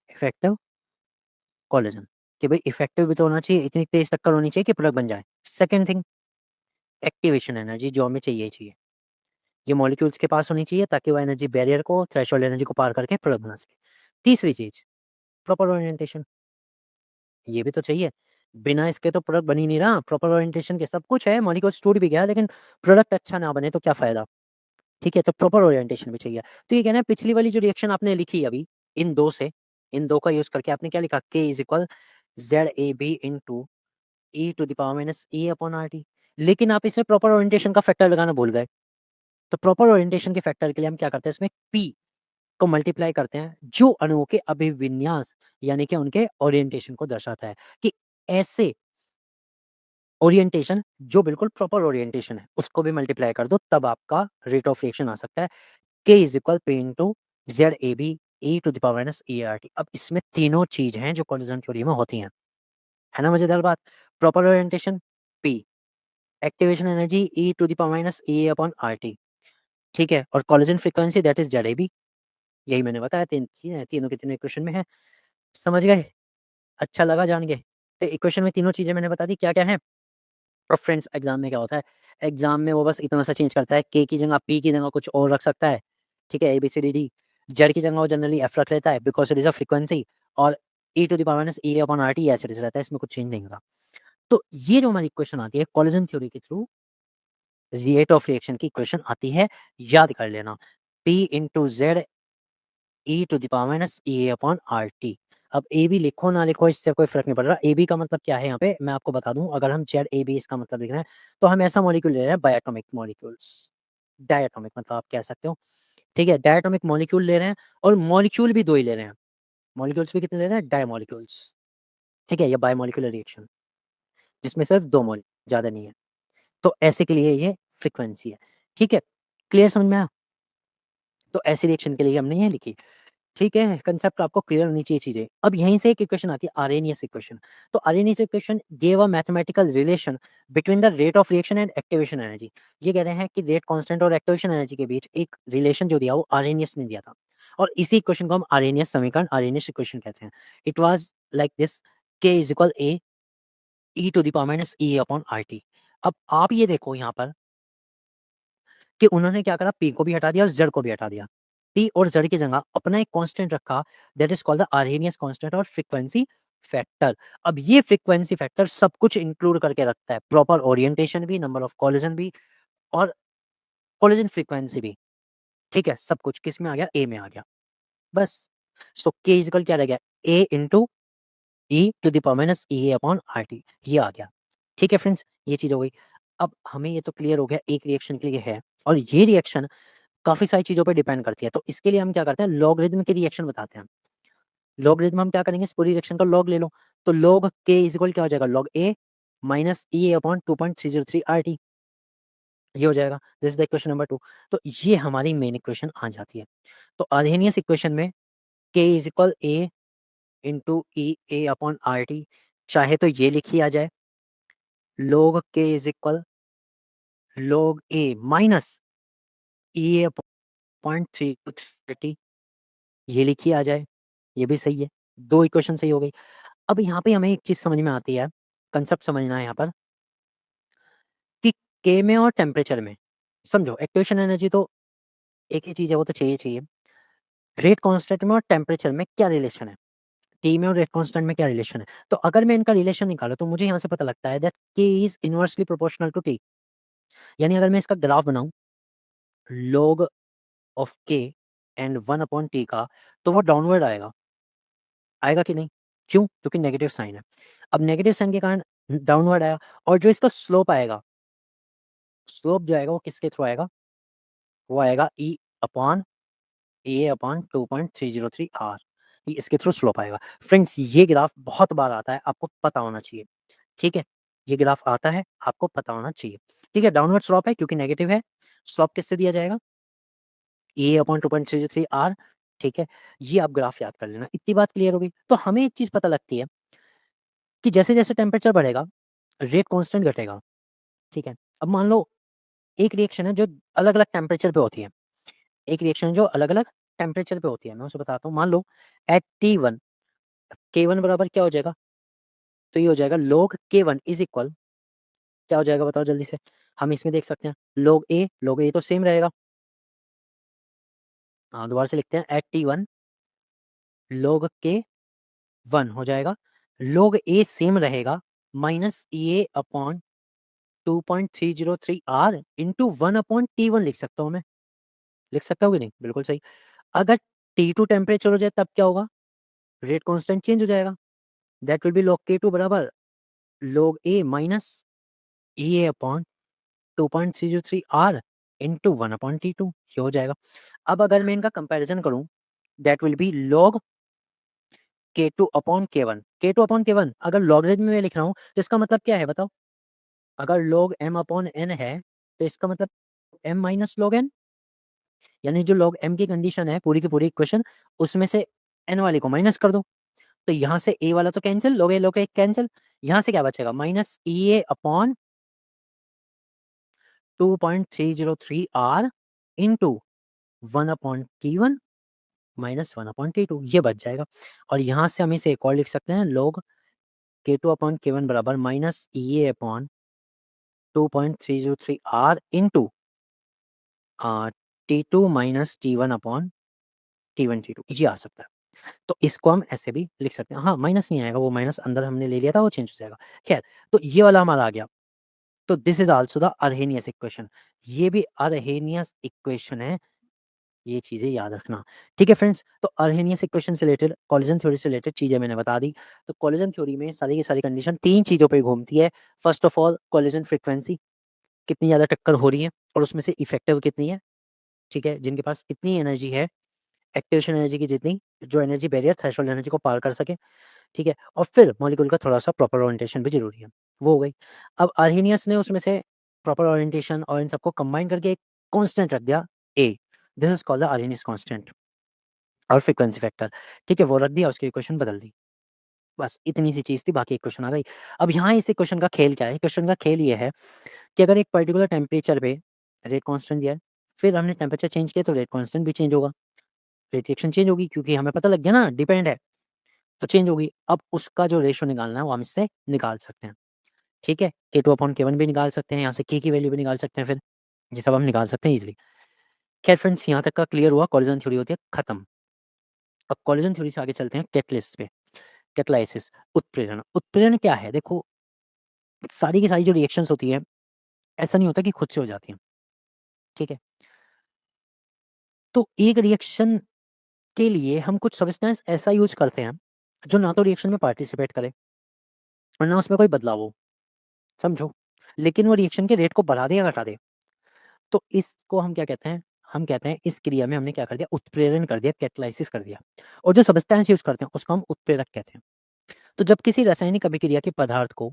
इफेक्टिव कोलिजन कि भाई इफेक्टिव भी तो होना चाहिए, इतनी तेज़ टक्कर होनी चाहिए कि प्रोडक्ट बन जाए। सेकंड थिंग एक्टिवेशन एनर्जी जो हमें चाहिए ही चाहिए। ये मॉलिक्यूल्स के पास होनी चाहिए ताकि वो एनर्जी बैरियर को थ्रेशोल्ड एनर्जी को पार करके प्रोडक्ट बना सके। तीसरी चीज़ प्रॉपर ओरिएंटेशन ये भी तो चाहिए। बिना इसके तो प्रोडक्ट बन ही नहीं रहा। प्रॉपर ओरिएंटेशन के सब कुछ है, मॉलिक्यूल्स टूट भी गया लेकिन प्रोडक्ट अच्छा ना बने तो क्या फ़ायदा? ठीक है, तो प्रॉपर ओरिएंटेशन भी चाहिए। तो ये कहना है पिछली वाली जो रिएक्शन आपने लिखी अभी इन 2 से, इन 2 का यूज़ करके आपने क्या लिखा K is equal ZAB into e to the power minus E upon RT. लेकिन आप इसमें प्रॉपर ओरिएंटेशन का फैक्टर लगाना भूल गए। तो प्रॉपर ओरिएंटेशन के फैक्टर के लिए हम क्या करते हैं इसमें P को मल्टीप्लाई करते हैं जो अणुओं के अभिविन्यास यानी कि उनके ओरिएंटेशन को दर्शाता है कि ऐसे ओरिएंटेशन जो बिल्कुल प्रॉपर ओरिएंटेशन है उसको भी मल्टीप्लाई कर दो, तब आपका रेट ऑफ रिएक्शन आ सकता है K is equal P into ZAB e to the power minus ERT। अब इसमें तीनों चीज़ हैं जो कोलिजन थ्योरी में होती हैं, है ना मज़ेदार बात? Proper orientation P, activation energy e to the power minus EA upon RT, ठीक है? और collision frequency that is ZAB, यही मैंने बताया, 3 चीज़ें हैं, तीनों की तीनों इक्वेशन में हैं। समझ गए? अच्छा लगा जान के? तो इक्वेशन में तीनों चीज़ें मैंने बता दी क्या-क्या हैं। और फ्रेंड्स एग्ज़ाम में क्या होता है, एग्ज़ाम में वो बस इतना सा चेंज करता है, K की जगह P की जगह कुछ और रख सकता है, ठीक है? ABCDD, जेड की जगह वो जनरली F रख लेता है because it is a frequency, और e to the power minus E upon RT as it is रहता है, इसमें कुछ चेंज नहीं होता। तो ये जो हमारी इक्वेशन आती है कोलिजन थ्योरी के थ्रू, रेट ऑफ रिएक्शन की इक्वेशन आती है, याद कर लेना, P into Z e to the power minus EA upon RT। अब AB लिखो ना लिखो इससे कोई फ़र्क नहीं पड़ रहा। AB का मतलब क्या है यहाँ पे मैं आपको बता दूँ, अगर हम ZAB इसका मतलब लिख रहे हैं, तो हम ऐसा मॉलिक्यूल ले रहे हैं बायोएटॉमिक मॉलिक्यूल्स। डायटोमिक मतलब आप कह सकते हो, ठीक है? डायटोमिक मॉलिक्यूल ले रहे हैं और मॉलिक्यूल भी 2 ही ले रहे हैं। मॉलिक्यूल्स भी कितने ले रहे हैं? डाई मॉलिक्यूल्स, ठीक है? ये बायोमॉलिक्यूलर रिएक्शन जिसमें सिर्फ 2 मोल, ज़्यादा नहीं है। तो ऐसे के लिए ये फ्रीक्वेंसी है, ठीक है? क्लियर समझ में आया? तो ऐसी रिएक्शन के लिए हमने ये लिखी। ठीक है, कांसेप्ट आपको क्लियर होनी चाहिए चीज़ें। अब यहीं से एक इक्वेशन आती है आरेनियस इक्वेशन। तो Arrhenius equation give a mathematical relation between the rate of reaction and activation energy. ये कह रहे हैं कि रेट कांस्टेंट और एक्टिवेशन एनर्जी के बीच एक रिलेशन जो दिया वो आरेनियस ने दिया था। और इसी इक्वेशन को हम आरेनियस समीकरण आरेनियस इक्वेशन कहते हैं। It was like this, K is equal A e to the power minus E upon RT। अब आप ये देखो यहाँ पर कि उन्होंने क्या करा, P को भी हटा दिया और Z को भी हटा दिया। P और Z की जगह अपना एक कांस्टेंट रखा that is called the Arrhenius constant और फ्रीक्वेंसी फैक्टर। अब ये फ्रीक्वेंसी फैक्टर सब कुछ इंक्लूड करके रखता है, प्रॉपर ओरिएंटेशन भी, नंबर ऑफ कोलिजन भी और कोलिजन फ्रीक्वेंसी भी, ठीक है? सब कुछ किस में आ गया? A में आ गया। बस। सो K इज़ इक्वल क्या रह गया? A into E to the power minus EA upon RT, ये आ गया। ठीक है फ्रेंड्स, ये चीज़ हो गई। अब हमें ये तो क्लियर हो गया एक रिएक्शन के लिए है, और ये रिएक्शन काफ़ी सारी चीज़ों पे डिपेंड करती है। तो इसके लिए हम क्या करते हैं, लॉगरिदम के रिएक्शन बताते हैं। लॉगरिदम हम क्या करेंगे, इस पूरी रिएक्शन का लॉग ले लो। तो लॉग K इज़ इक्वल क्या हो जाएगा, log A minus EA upon 2.303 RT, ये हो जाएगा। This is the equation number 2। तो ये हमारी मेन इक्वेशन आ जाती है। तो आर्हेनियस इक्वेशन में K is equal A into EA upon RT, चाहे तो ये लिखी आ जाए, log K is equal log A minus EA upon 0.330, ये लिखी आ जाए, ये भी सही है। 2 इक्वेशन सही हो गई। अब यहाँ पे हमें एक चीज़ समझ में आती है, कांसेप्ट समझना है यहाँ पर कि K में और टेम्परेचर में, समझो एक्टिवेशन एनर्जी तो एक ही चीज़ है, वो तो चाहिए चाहिए। रेट कांस्टेंट में और टेम्परेचर में क्या रिलेशन है? T में और रेट कांस्टेंट में क्या रिलेशन है? तो अगर मैं इनका रिलेशन निकालूँ तो मुझे यहाँ से पता लगता है that K is inversely proportional to T। यानी अगर मैं इसका ग्राफ बनाऊँ log of K and 1 upon T का, तो वो डाउनवर्ड आएगा। आएगा कि नहीं? क्यों? क्योंकि नेगेटिव साइन है। अब नेगेटिव साइन के कारण डाउनवर्ड आया, और जो इसका स्लोप आएगा, स्लोप जो आएगा वो किसके थ्रू आएगा? वो आएगा E upon A upon 2.303 R, ये इसके थ्रू स्लोप आएगा। फ्रेंड्स ये ग्राफ बहुत बार आता है, आपको पता होना चाहिए, ठीक है? ये ग्राफ आता है, आपको पता होना चाहिए, ठीक है? डाउनवर्ड स्लोप है क्योंकि नेगेटिव है, स्लोप किससे दिया जाएगा? A अपॉन 2.303 R, ठीक है? ये आप ग्राफ याद कर लेना, इतनी बात क्लियर हो गई। तो हमें एक चीज़ पता लगती है कि जैसे-जैसे टेम्परेचर बढ़ेगा, रेट कांस्टेंट घटेगा, ठीक है? अब मान लो एक रिएक्शन है जो अलग-अलग टेम्परेचर पे होती है। एक रिएक्शन जो अलग-अलग टेम्परेचर पे होती है, मैं उसे बताता हूँ। मान लो एट T1, K1 बराबर क्या हो जाएगा? तो ये हो जाएगा log K1 इज़ इक्वल, क्या हो जाएगा बताओ जल्दी से? हम इसमें देख सकते हैं log A तो सेम रहेगा। हाँ, दोबारा से लिखते हैं एट T1 log K1 हो जाएगा, log A सेम रहेगा minus EA upon 2.303 R into 1 upon T1 लिख सकता हूँ मैं। लिख सकता हूँ कि नहीं? बिल्कुल सही। अगर T2 टेम्परेचर हो जाए तब क्या होगा? रेट कांस्टेंट चेंज हो जाएगा। That will be log K2 बराबर log A minus EA upon 2.303 R into 1 upon T2, ये हो जाएगा। अब अगर मैं इनका कंपैरिज़न करूँ, that will be log K2 upon K1। K2 upon K1 अगर लॉगरिथम में लिख रहा हूँ, तो इसका मतलब क्या है बताओ? अगर log m अपॉन n है तो इसका मतलब m माइनस log n, यानी जो log m की कंडीशन है पूरी की पूरी इक्वेशन, उसमें से n वाले को माइनस कर दो। तो यहाँ से a वाला तो कैंसिल, log a कैंसिल, यहाँ से क्या बचेगा minus EA upon 2.303 r into 1 upon T1 minus 1 upon T2, ये बच जाएगा। और यहाँ से हम इसे एक और लिख सकते हैं, log K2 अपॉन K1 बराबर minus EA upon 2.303 r into T2 minus T1 upon T1 T2, ये आ सकता है। तो इसको हम ऐसे भी लिख सकते हैं। हाँ, माइनस नहीं आएगा, वो माइनस अंदर हमने ले लिया था, वो चेंज हो जाएगा। खैर, तो ये वाला हमारा आ गया। तो this is also the Arrhenius equation, ये भी अर्हेनियस इक्वेशन है, ये चीज़ें याद रखना। ठीक है फ्रेंड्स, तो अर्हेनियस इक्वेशन से रिलेटेड, कोलिजन थ्योरी से रिलेटेड चीज़ें मैंने बता दी। तो कोलिजन थ्योरी में सारी की सारी कंडीशन 3 चीज़ों पे घूमती है। First of all collision frequency, कितनी ज़्यादा टक्कर हो रही है और उसमें से इफेक्टिव कितनी है। ठीक है, जिनके पास इतनी एनर्जी है, एक्टिवेशन एनर्जी की जितनी, जो एनर्जी बैरियर थ्रेशोल्ड एनर्जी को पार कर सके। ठीक है, और फिर मॉलिक्यूल का थोड़ा-सा प्रॉपर ओरिएंटेशन भी ज़रूरी है, वो हो गई। अब अर्हेनियस ने उसमें से प्रॉपर ओरिएंटेशन और इन सबको कंबाइन करके एक कांस्टेंट रख दिया A, this is called the Arrhenius constant और फ्रीक्वेंसी फैक्टर। ठीक है, वो रख दिया, उसकी इक्वेशन बदल दी। बस इतनी सी चीज़ थी, बाकी इक्वेशन आ गई। अब यहाँ इस इक्वेशन का खेल क्या है? इक्वेशन का खेल ये है कि अगर एक पर्टिकुलर टेम्परेचर पे रेट कांस्टेंट दिया है, फिर हमने टेम्परेचर चेंज किया तो रेट कांस्टेंट भी चेंज होगा, रेट रिएक्शन चेंज होगी, क्योंकि हमें पता लग गया ना डिपेंड है, तो चेंज होगी। अब उसका जो रेशियो निकालना है वो हम इससे निकाल सकते हैं। ठीक है? K2 अपॉन K1 भी निकाल सकते हैं, यहाँ से K की वैल्यू भी निकाल सकते हैं फिर। ये सब हम निकाल सकते हैं ईज़िली। खैर फ्रेंड्स, यहाँ तक का क्लियर हुआ, कोलिजन थ्योरी होती है खत्म। अब कोलिजन थ्योरी से आगे चलते हैं कैटलिस्ट पे, कैटालाइसिस, उत्प्रेरण। उत्प्रेरण क्या है? देखो, सारी की सारी जो रिएक्शंस होती हैं, ऐसा नहीं होता कि खुद से हो जाती हैं। ठीक है? तो एक रिएक्शन के लिए हम कुछ सब्सटेंस ऐसा यूज़ करते हैं, जो ना तो रिएक्शन में पार्टिसिपेट करे और ना उसमें कोई बदलाव हो, समझो? लेकिन वो रिएक्शन के रेट को बढ़ा दे या घटा दे। तो इसको हम क्या कहते हैं? हम कहते हैं इस क्रिया में हमने क्या कर दिया, उत्प्रेरण कर दिया, कैटालाइसिस कर दिया। और जो सब्सटेंस यूज़ करते हैं उसको हम उत्प्रेरक कहते हैं। तो जब किसी रासायनिक अभिक्रिया के पदार्थ को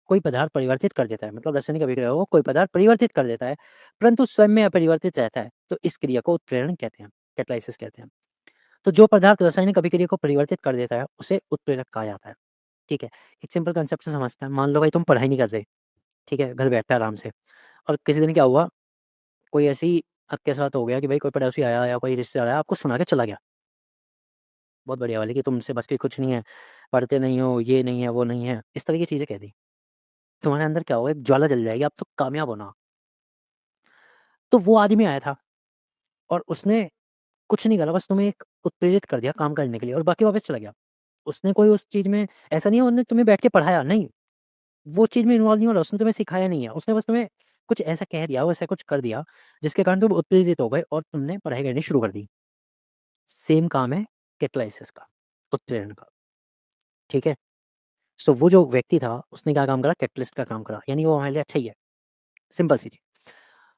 कोई पदार्थ परिवर्तित कर देता है, मतलब रासायनिक अभिक्रिया को कोई पदार्थ परिवर्तित कर देता है, परंतु स्वयं में अपरिवर्तित रहता है, तो इस क्रिया को उत्प्रेरण कहते हैं, कैटालाइसिस कहते हैं। तो जो पदार्थ रासायनिक अभिक्रिया को परिवर्तित कर देता है, उसे उत्प्रेरक कहा जाता है। ठीक है? एक सिंपल कांसेप्ट से समझते हैं। मान लो भाई तुम पढ़ाई नहीं कर रहे, ठीक है? घर बैठे आराम से, और किसी दिन क्या हुआ, कोई ऐसी आपके साथ हो गया कि भाई कोई पड़ोसी आया या कोई रिश्तेदार आया, आपको सुना के चला गया। बहुत बढ़िया वाली कि तुमसे बस की कुछ नहीं है, पढ़ते नहीं हो, ये नहीं है, वो नहीं है, इस तरह की चीज़ें कह दी। तुम्हारे अंदर क्या होगा, एक ज्वाला जल जाएगी, अब तो कामयाब होना। तो वो आदमी आया था और उसने कुछ नहीं करा, बस तुम्हें एक उत्प्रेरित कर दिया काम करने के लिए और बाकी वापस चला गया। उसने कोई उस चीज़ में ऐसा नहीं है उन्होंने तुम्हें बैठ के पढ़ाया, नहीं, वो चीज़ में इन्वॉल्व नहीं हो रहा, उसने तुम्हें सिखाया नहीं है, उसने बस तुम्हें कुछ ऐसा कह दिया, वैसा कुछ कर दिया, जिसके कारण तुम उत्प्रेरित हो गए और तुमने पढ़ाई करनी शुरू कर दी। सेम काम है कैटालाइसिस का, उत्प्रेरण का, ठीक है? सो वो जो व्यक्ति था, उसने क्या काम करा, कैटालिस्ट का काम करा, यानी वो हमारे लिए अच्छा ही है, सिंपल सी चीज़।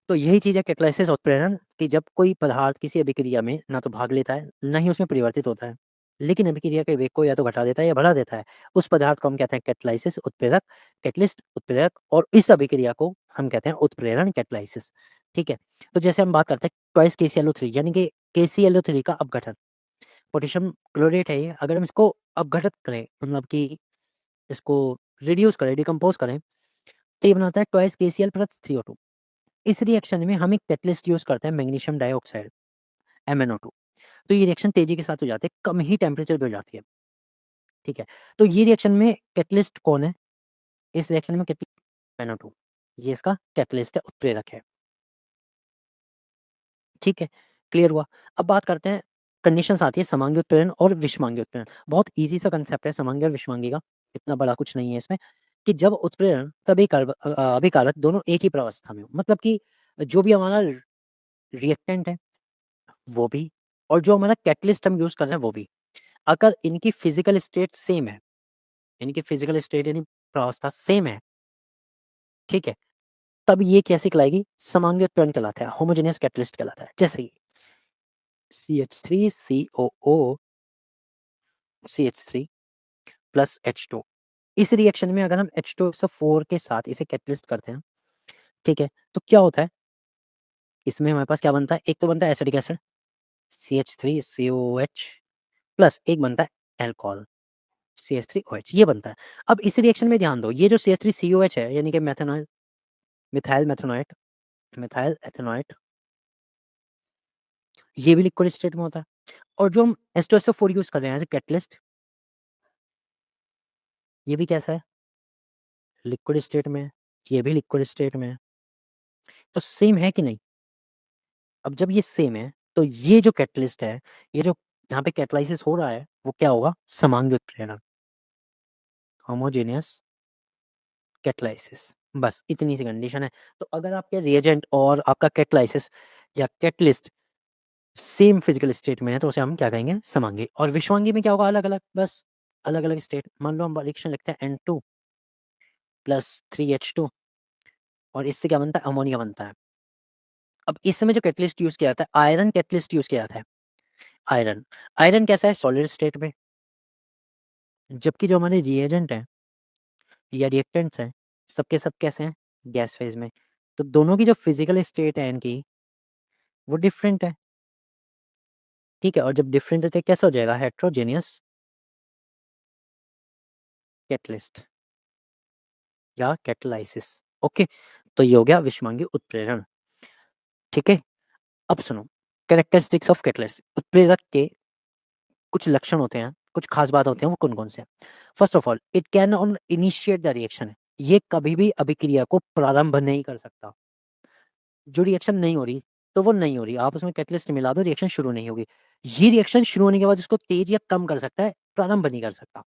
तो यही चीज़ है कैटालाइसिस और उत्प्रेरण, कि जब कोई पदार्थ किसी अभिक्रिया में ना तो भाग लेता है, ना ही उसमें परिवर्तित होता है, लेकिन अभिक्रिया के वेग को या तो घटा देता है या बढ़ा देता है, उस पदार्थ को हम कहते हैं कैटालाइसिस, उत्प्रेरक, कैटलिस्ट, उत्प्रेरक, और इस अभिक्रिया को हम कहते हैं उत्प्रेरण, कैटालाइसिस। ठीक है? तो जैसे हम बात करते हैं ट्वाइस KClO3, यानी कि KClO3 का अपघटन, पोटेशियम क्लोरेट है ये, अगर हम इसको अपघटित करें, मतलब कि इसको रिड्यूस करें, डिकम्पोज़ करें, तो ये बनाता है ट्वाइस KCl प्लस 3O2। इस रिएक्शन में हम एक कैटलिस्ट यूज़ करते हैं, मैग्नीशियम डाइऑक्साइड, MnO2। तो ये रिएक्शन तेज़ी के साथ हो जाती है, कम ही टेम्परेचर पे हो जाती है, ठीक है? तो ये रिएक्शन में कैटलिस्ट कौन है? इस रिएक्शन में कैटलिस्ट MnO2, ये इसका कैटलिस्ट है, उत्प्रेरक है, ठीक है? क्लियर हुआ? अब बात करते हैं, कंडीशंस आती है समांगी उत्प्रेरण और विषमांगी उत्प्रेरण। बहुत ईज़ी सा कांसेप्ट है समांगी और विषमांगी का, इतना बड़ा कुछ नहीं है इसमें, कि जब उत्प्रेरण तब अभिकारक दोनों एक ही प्रावस्था में हो। मतलब कि जो भी हमारा रिएक्टेंट है, वो भी, और जो हमारा कैटलिस्ट हम यूज़ कर रहे हैं, वो भी। अगर इनकी फिज़िकल स्टेट सेम है, इनकी फिज़िकल स्टेट यानी प्रावस्था सेम है, ठीक है? तब ये कैसे कहलाएगी? समांगी उत्प्रेरण कहलाता है, होमोजेनियस कैटलिस्ट कहलाता है। जैसे कि CH3COO CH3 प्लस H2, इस रिएक्शन में अगर हम H2SO4 के साथ इसे कैटलिस्ट करते हैं, ठीक है? तो क्या होता है? इसमें हमारे पास क्या बनता है? एक तो बनता है एसिटिक एसिड CH3COOH प्लस एक बनता है अल्कोहल CH3OH ये बनता है। अब इस रिएक्शन में ध्यान दो, ये जो CH3COH है यानी कि मेथनॉल मिथाइल मेथनॉएट मिथाइल एथेनॉएट ये भी लिक्विड स्टेट में होता है और जो हम H2SO4 यूज़ कर रहे हैं एज़ अ कैटलिस्ट ये भी कैसा है? लिक्विड स्टेट में है, ये भी लिक्विड स्टेट में है। तो सेम है कि नहीं? अब जब ये सेम है, तो ये जो कैटलिस्ट है, ये जो यहाँ पे कैटालाइसिस हो रहा है, वो क्या होगा? समांगी उत्प्रेरण, होमोजेनियस कैटालाइसिस। बस इतनी सी कंडीशन है। तो अगर आपके रिएजेंट और आपका कैटालाइसिस या कैटलिस्ट सेम फिजिकल स्टेट में है, तो उसे हम क्या कहेंगे? समांगी। और विषवांगी में क्या होगा? अलग-अलग, बस अलग-अलग स्टेट। मान लो हम रिएक्शन लिखते हैं N2 प्लस 3H2 और इससे क्या बनता है? अमोनिया बनता है। अब इस समय जो कैटलिस्ट यूज़ किया जाता है, आयरन कैटलिस्ट यूज़ किया जाता है। आयरन, आयरन कैसा है? सॉलिड स्टेट में। जबकि जो हमारे रिएजेंट हैं या रिएक्टेंट्स हैं, सब के सब कैसे हैं? गैस फेज़ में। तो दोनों की जो फिज़िकल स्टेट है इनकी, वो डिफरेंट है, ठीक है? और जब डिफरेंट है तो कैसा हो जाएगा? हेटेरोजेनियस कैटलिस्ट या कैटालाइसिस, ओके? तो ये हो गया विषमांगी उत्प्रेरण, ठीक है? अब सुनो, कैरेक्टरिस्टिक्स ऑफ कैटलिस्ट उत्प्रेरक के कुछ लक्षण होते हैं, कुछ खास बात होते हैं, वो कौन-कौन से हैं? First of all, it can on initiate the reaction ये कभी भी अभिक्रिया को प्रारंभ नहीं कर सकता। जो रिएक्शन नहीं हो रही, तो वो नहीं हो रही। आप उसमें कैटलिस्ट मिला दो, रिएक्शन शुरू नहीं होगी। ये रिएक्शन शुरू होने के बाद उसको तेज़ या कम कर सकता है, प्रारंभ नहीं कर सकता,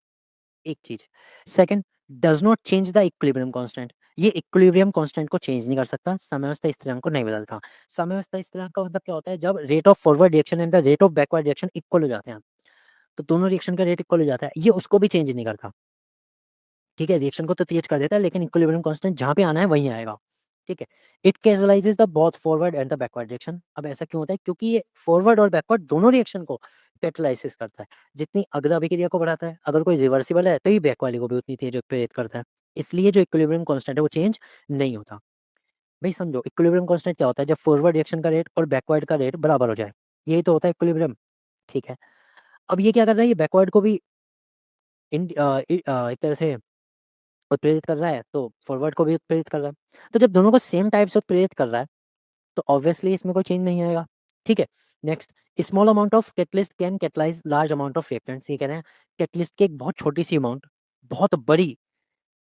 एक चीज़। Second, does not change the equilibrium constant ये इक्विलिब्रियम कांस्टेंट को चेंज नहीं कर सकता, साम्यावस्था स्थिरांक को नहीं बदलता। साम्यावस्था स्थिरांक का मतलब क्या होता है? जब rate of forward reaction and the rate of backward reaction equal हो जाते हैं, तो दोनों रिएक्शन का रेट इक्वल हो जाता है, ये उसको भी चेंज नहीं करता। ठीक है, रिएक्शन को तो तेज कर देता है लेकिन इक्विलिब्रियम कांस्टेंट जहाँ पे आना है वहीं आएगा। ठीक है? It catalyses the both forward and the backward reaction. अब ऐसा क्यों होता है? क्योंकि ये फॉरवर्ड और बैकवर्ड दोनों रिएक्शन को कैटलाइसिस करता है। जितनी अग्र अभिक्रिया को बढ़ाता है, अगर कोई रिवर्सिबल है तो ये बैक वाले को भी उतनी तेज प्रेरित करता है। इसलिए जो इक्विलिब्रियम कांस्टेंट है वो चेंज नहीं होता। भाई समझो इक्विलिब्रियम कांस्टेंट क्या होता है? जब फॉरवर्ड रिएक्शन का रेट और बैकवर्ड का रेट बराबर हो जाए। यही तो होता है इक्विलिब्रियम, ठीक है? अब ये क्या कर रहा है? ये बैकवर्ड को भी एक तरह से उत्प्रेरित कर रहा है, तो फॉरवर्ड को भी उत्प्रेरित कर रहा है। तो जब दोनों को सेम टाइप से उत्प्रेरित कर रहा है, तो ऑब्वियसली इसमें कोई चेंज नहीं आएगा। ठीक है? Next, small amount of catalyst can catalyse large amount of reactants. ये कह रहे हैं कैटलिस्ट की एक बहुत छोटी-सी अमाउंट, बहुत बड़ी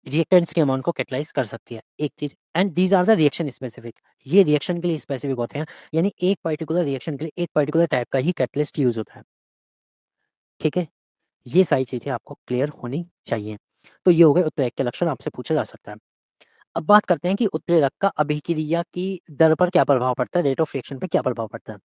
रिएक्टेंट्स के अमाउंट को कैटलाइज़ कर सकती है, एक चीज़। And these are the reaction specific. ये रिएक्शन के लिए स्पेसिफिक होते हैं, यानी एक पर्टिकुलर रिएक्शन के लिए एक पर्टिकुलर टाइप का ही कैटलिस्ट यूज़ होता है। ठीक है? ये सारी चीज़ें आपको क्लियर होनी चाहिए। तो ये हो गए उत्प्रेरक के लक्षण आपसे पूछा जा सकता है। अब बात करते हैं कि उत्प्रेरक का अभिक्रिया की दर पर क्या प्रभाव पड़ता है, रेट ऑफ रिएक्शन पे क्या प्रभाव पड़ता है।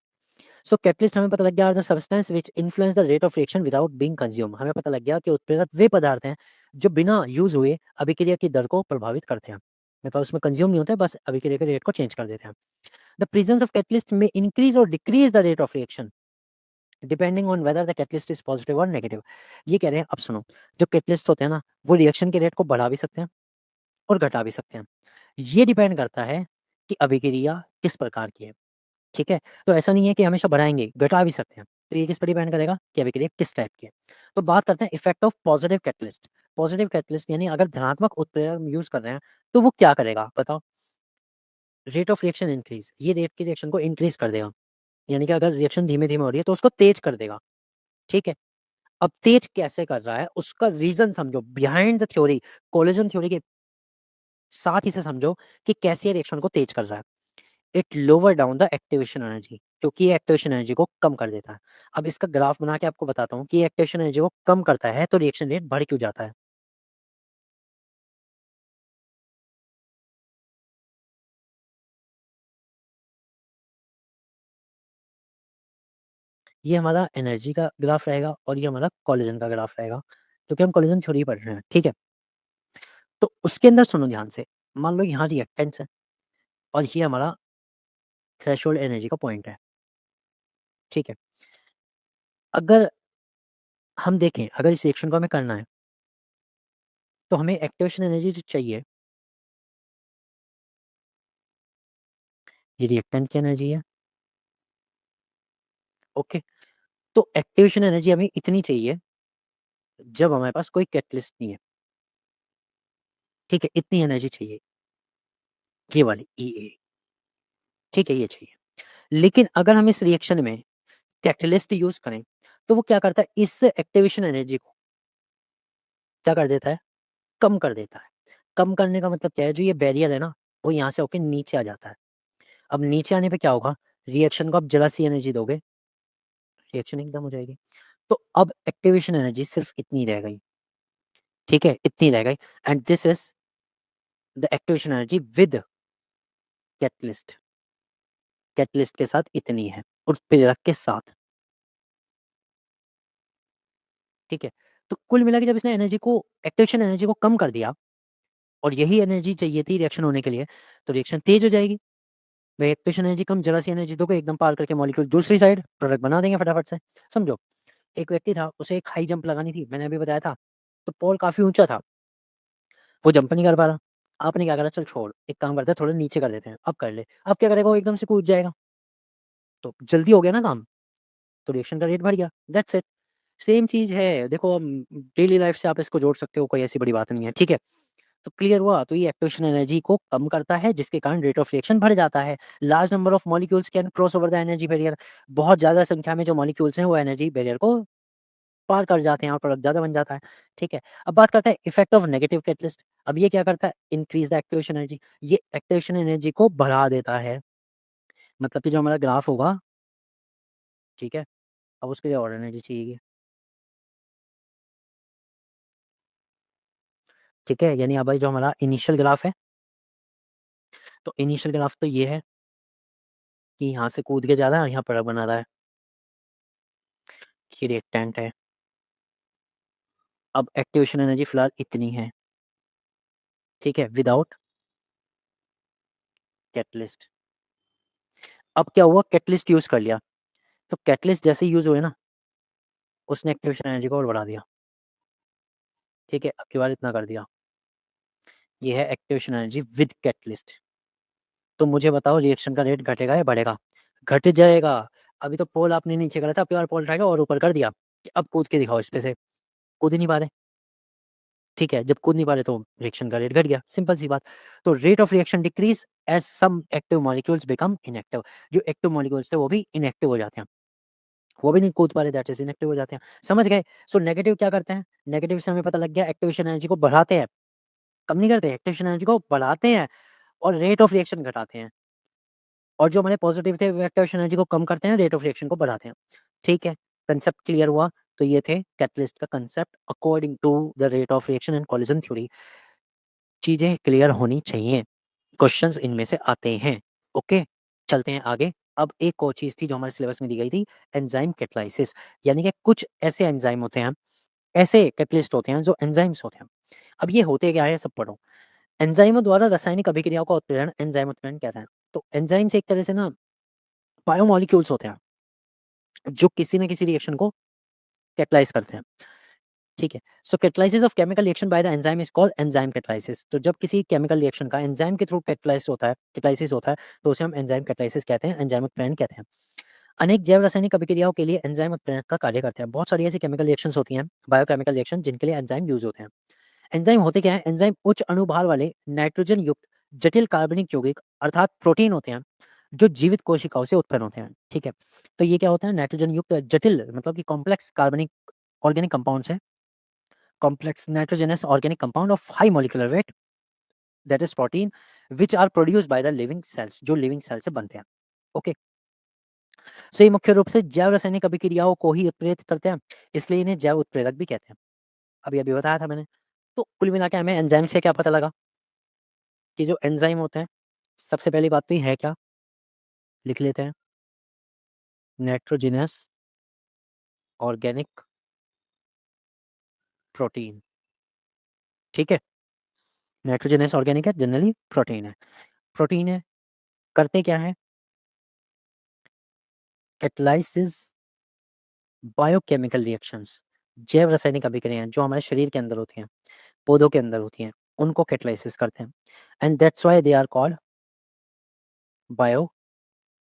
सो कैटलिस्ट हमें पता लग गया are the substance which influence the rate of reaction without being consume. हमें पता लग गया कि उत्प्रेरक वे पदार्थ हैं जो बिना यूज़ हुए अभिक्रिया की दर को प्रभावित करते हैं। मतलब उसमें कंज्यूम नहीं होता है, बस अभिक्रिया के रेट को चेंज कर देते हैं। द प्रेजेंस ऑफ कैटलिस्ट में इंक्रीज और decrease the rate of reaction depending on whether the catalyst is positive और नेगेटिव। ये कह रहे हैं, अब सुनो, जो कैटलिस्ट होते हैं ना, वो रिएक्शन के रेट को बढ़ा भी सकते हैं और घटा भी सकते हैं। ये डिपेंड करता है कि अभिक्रिया किस प्रकार की है, ठीक है? तो ऐसा नहीं है कि हमेशा बढ़ाएँगे, घटा भी सकते हैं। तो ये किस पे डिपेंड करेगा कि अभिक्रिया किस टाइप की है। तो बात करते हैं effect of positive catalyst. Positive catalyst यानी अगर धनात्मक उत्प्रेरक हम यूज़ कर रहे हैं, तो वो क्या करेगा बताओ? रेट ऑफ रिएक्शन इंक्रीज़, ये रेट की रिएक्शन को इंक्रीज़ कर देगा। यानी कि अगर रिएक्शन धीमे-धीमे हो रही है तो उसको तेज़ कर देगा, ठीक है? अब तेज़ कैसे कर रहा है उसका रीज़न समझो, behind the theory, collision theory के साथ इसे समझो कि कैसे ये रिएक्शन को तेज़ कर रहा है। It lower down the activation energy, क्योंकि ये एक्टिवेशन एनर्जी को कम कर देता है। अब इसका ग्राफ बना के आपको बताता हूँ कि ये एक्टिवेशन एनर्जी को कम करता है तो रिएक्शन रेट बढ़ क्यों जाता है। ये हमारा एनर्जी का ग्राफ रहेगा और ये हमारा कोलिजन का ग्राफ रहेगा, क्योंकि हम कोलिजन थ्योरी पढ़ रहे हैं, ठीक है? तो उसके अंदर सुनो ध्यान से, मान लो यहाँ रिएक्टेंट्स है और ये हमारा थ्रेशोल्ड एनर्जी का पॉइंट है, ठीक है? अगर हम देखें, अगर इस रिएक्शन को हमें करना है, तो हमें एक्टिवेशन एनर्जी जो चाहिए, ये रिएक्टेंट की एनर्जी है, ओके। तो एक्टिवेशन एनर्जी हमें इतनी चाहिए जब हमारे पास कोई कैटलिस्ट नहीं है, ठीक है? इतनी एनर्जी चाहिए, ये वाली ईए, ठीक है? ये चाहिए। लेकिन अगर हम इस रिएक्शन में कैटलिस्ट यूज़ करें, तो वो क्या करता है, इस एक्टिवेशन एनर्जी को क्या कर देता है, कम कर देता है। कम करने का मतलब क्या है, जो ये बैरियर है ना, वो यहाँ से होके नीचे आ जाता है। अब नीचे आने पे क्या होगा, रिएक्शन को आप ज़रा-सी एनर्जी दोगे, रिएक्शन एकदम हो जाएगी। तो अब एक्टिवेशन एनर्जी सिर्फ़ इतनी रह गई, ठीक है? इतनी रह गई and this is the activation energy with catalyst. Catalyst के साथ इतनी है, उत्प्रेरक के साथ, ठीक है? तो कुल मिला के जब इसने एनर्जी को, एक्टिवेशन एनर्जी को कम कर दिया और यही एनर्जी चाहिए थी रिएक्शन होने के लिए, तो रिएक्शन तेज़ हो जाएगी। भाई एक्टिवेशन एनर्जी कम, ज़रा-सी एनर्जी दोगे, एकदम पार करके मॉलिक्यूल दूसरी साइड प्रोडक्ट बना देंगे फटाफट से। समझो, एक व्यक्ति था, उसे एक हाई जंप लगानी थी, मैंने अभी बताया था, तो पोल काफ़ी ऊँचा था, वो जंप नहीं कर पा रहा। आपने क्या करा, चल छोड़, एक काम करते हैं थोड़ा नीचे कर देते हैं, अब कर ले। अब क्या करेगा, वो एकदम से कूद जाएगा, तो जल्दी हो गया ना काम, तो रिएक्शन का रेट बढ़ गया, दैट्स इट। सेम चीज़ है, देखो डेली लाइफ़ से आप इसको जोड़ सकते हो, कोई ऐसी बड़ी बात नहीं है, ठीक है? तो क्लियर हुआ, तो ये एक्टिवेशन एनर्जी को कम करता है, जिसके कारण रेट ऑफ रिएक्शन बढ़ जाता है। Large number of molecules can cross over the energy barrier. बहुत ज़्यादा संख्या में जो मॉलिक्यूल्स हैं, वो एनर्जी बैरियर को पार कर जाते हैं और प्रोडक्ट ज़्यादा बन जाता है, ठीक है? अब बात करते हैं इफेक्ट ऑफ नेगेटिव कैटलिस्ट। अब ये क्या करता है, इंक्रीज़ द एक्टिवेशन एनर्जी। ये एक्टिवेशन एनर्जी को बढ़ा देता है, मतलब कि जो हमारा ग्राफ होगा, ठीक है? अब उसके लिए और एनर्जी चाहिए, ठीक है? यानी अब भाई जो हमारा इनिशियल ग्राफ है, तो इनिशियल ग्राफ तो ये है कि यहाँ से कूद के जा रहा है और यहाँ प्रोडक्ट बना रहा है, ये रिएक्टेंट है। अब एक्टिवेशन एनर्जी फिलहाल इतनी है, ठीक है? Without catalyst. अब क्या हुआ, कैटलिस्ट यूज़ कर लिया, तो कैटलिस्ट जैसे ही यूज़ हुए ना, उसने एक्टिवेशन एनर्जी को और बढ़ा दिया, ठीक है? अब की बार इतना कर दिया। ये है एक्टिवेशन एनर्जी विद कैटलिस्ट। तो मुझे बताओ रिएक्शन का रेट घटेगा या बढ़ेगा? घट जाएगा। अभी तो पोल आपने नीचे करा था, अब की बार पोल उठाया और ऊपर कर दिया, कि अब कूद के दिखाओ इस पे से, कूद ही नहीं पा रहे, ठीक है? जब कूद नहीं पा रहे तो रिएक्शन का रेट घट गया, सिंपल सी बात। तो rate of reaction decrease as some active molecules become inactive. जो एक्टिव मॉलिक्यूल्स थे वो भी इनएक्टिव हो जाते हैं। वो भी नहीं कूद पा रहे, दैट इज़ इनएक्टिव हो जाते हैं। समझ गए? सो नेगेटिव क्या करते हैं? नेगेटिव से हमें पता लग गया, एक्टिवेशन एनर्जी को बढ़ाते हैं, कम नहीं करते, एक्टिवेशन एनर्जी को बढ़ाते हैं और रेट ऑफ रिएक्शन घटाते हैं। और जो हमारे पॉजिटिव थे, वो एक्टिवेशन एनर्जी को कम करते हैं, रेट ऑफ रिएक्शन को बढ़ाते हैं। ठीक है? कांसेप्ट क्लियर हुआ? तो ये थे कैटलिस्ट का concept according to the rate of reaction and collision theory. चीज़ें क्लियर होनी चाहिए, क्वेश्चंस इनमें से आते हैं। ओके? चलते हैं आगे। अब एक और चीज़ थी जो हमारे सिलेबस में दी गई थी, एंजाइम कैटालिसिस, यानी कि कुछ ऐसे एंजाइम होते हैं, ऐसे कैटलिस्ट होते हैं जो एंजाइम्स होते हैं। अब ये होते क्या है, सब पढ़ो। एंजाइमों द्वारा रासायनिक अभिक्रियाओं का उत्प्रेरण एंजाइम उत्प्रेरण कहते हैं। तो एंजाइम्स एक तरह से ना बायोमोलिक्यूल्स होते हैं, जो किसी न किसी रिएक्शन को कैटालाइज़ करते हैं। ठीक है? So catalysis of chemical reaction by the enzyme is called enzyme catalysis. तो जब किसी केमिकल रिएक्शन का एंजाइम के थ्रू कैटालाइसिस होता है, तो उसे हम एंजाइम कैटालिसिस कहते हैं, एंजाइम उत्प्रेरण कहते हैं। अनेक जैव रासायनिक अभिक्रियाओं के लिए एंजाइम उत्प्रेरक का कार्य करते हैं। बहुत सारी ऐसी केमिकल रिएक्शंस होती हैं, बायोकेमिकल रिएक्शन, जिनके लिए एंजाइम यूज़ होते हैं। एंजाइम होते क्या हैं? एंजाइम उच्च अणुभार वाले नाइट्रोजन युक्त जटिल कार्बनिक यौगिक अर्थात प्रोटीन होते हैं, जो जीवित कोशिकाओं से उत्पन्न होते हैं। ठीक है? तो ये क्या होता है? नाइट्रोजन युक्त जटिल, मतलब कि कॉम्प्लेक्स कार्बनिक ऑर्गेनिक कंपाउंड्स हैं, complex nitrogenous organic compound of high molecular weight, that is protein, which are produced by the living cells, जो लिविंग सेल से बनते हैं। ओके? सो ये मुख्य रूप से जैव रासायनिक अभिक्रियाओं को ही उत्प्रेरित करते हैं, इसलिए इन्हें जैव उत्प्रेरक भी कहते हैं। अभी-अभी बताया था मैंने। तो कुल मिला के हमें एंजाइम से क्या पता लगा, कि जो एंजाइम होते हैं, सबसे पहली बात तो ये है क्या? लिख लेते हैं, नाइट्रोजनस ऑर्गेनिक प्रोटीन, ठीक है? नाइट्रोजनस ऑर्गेनिक है, जनरली प्रोटीन है। प्रोटीन है, करते क्या हैं? कैटालाइसिस बायोकेमिकल रिएक्शंस, जैव रासायनिक अभिक्रियाएँ जो हमारे शरीर के अंदर होती हैं, पौधों के अंदर होती हैं, उनको कैटालाइसिस करते हैं and that's why they are called bio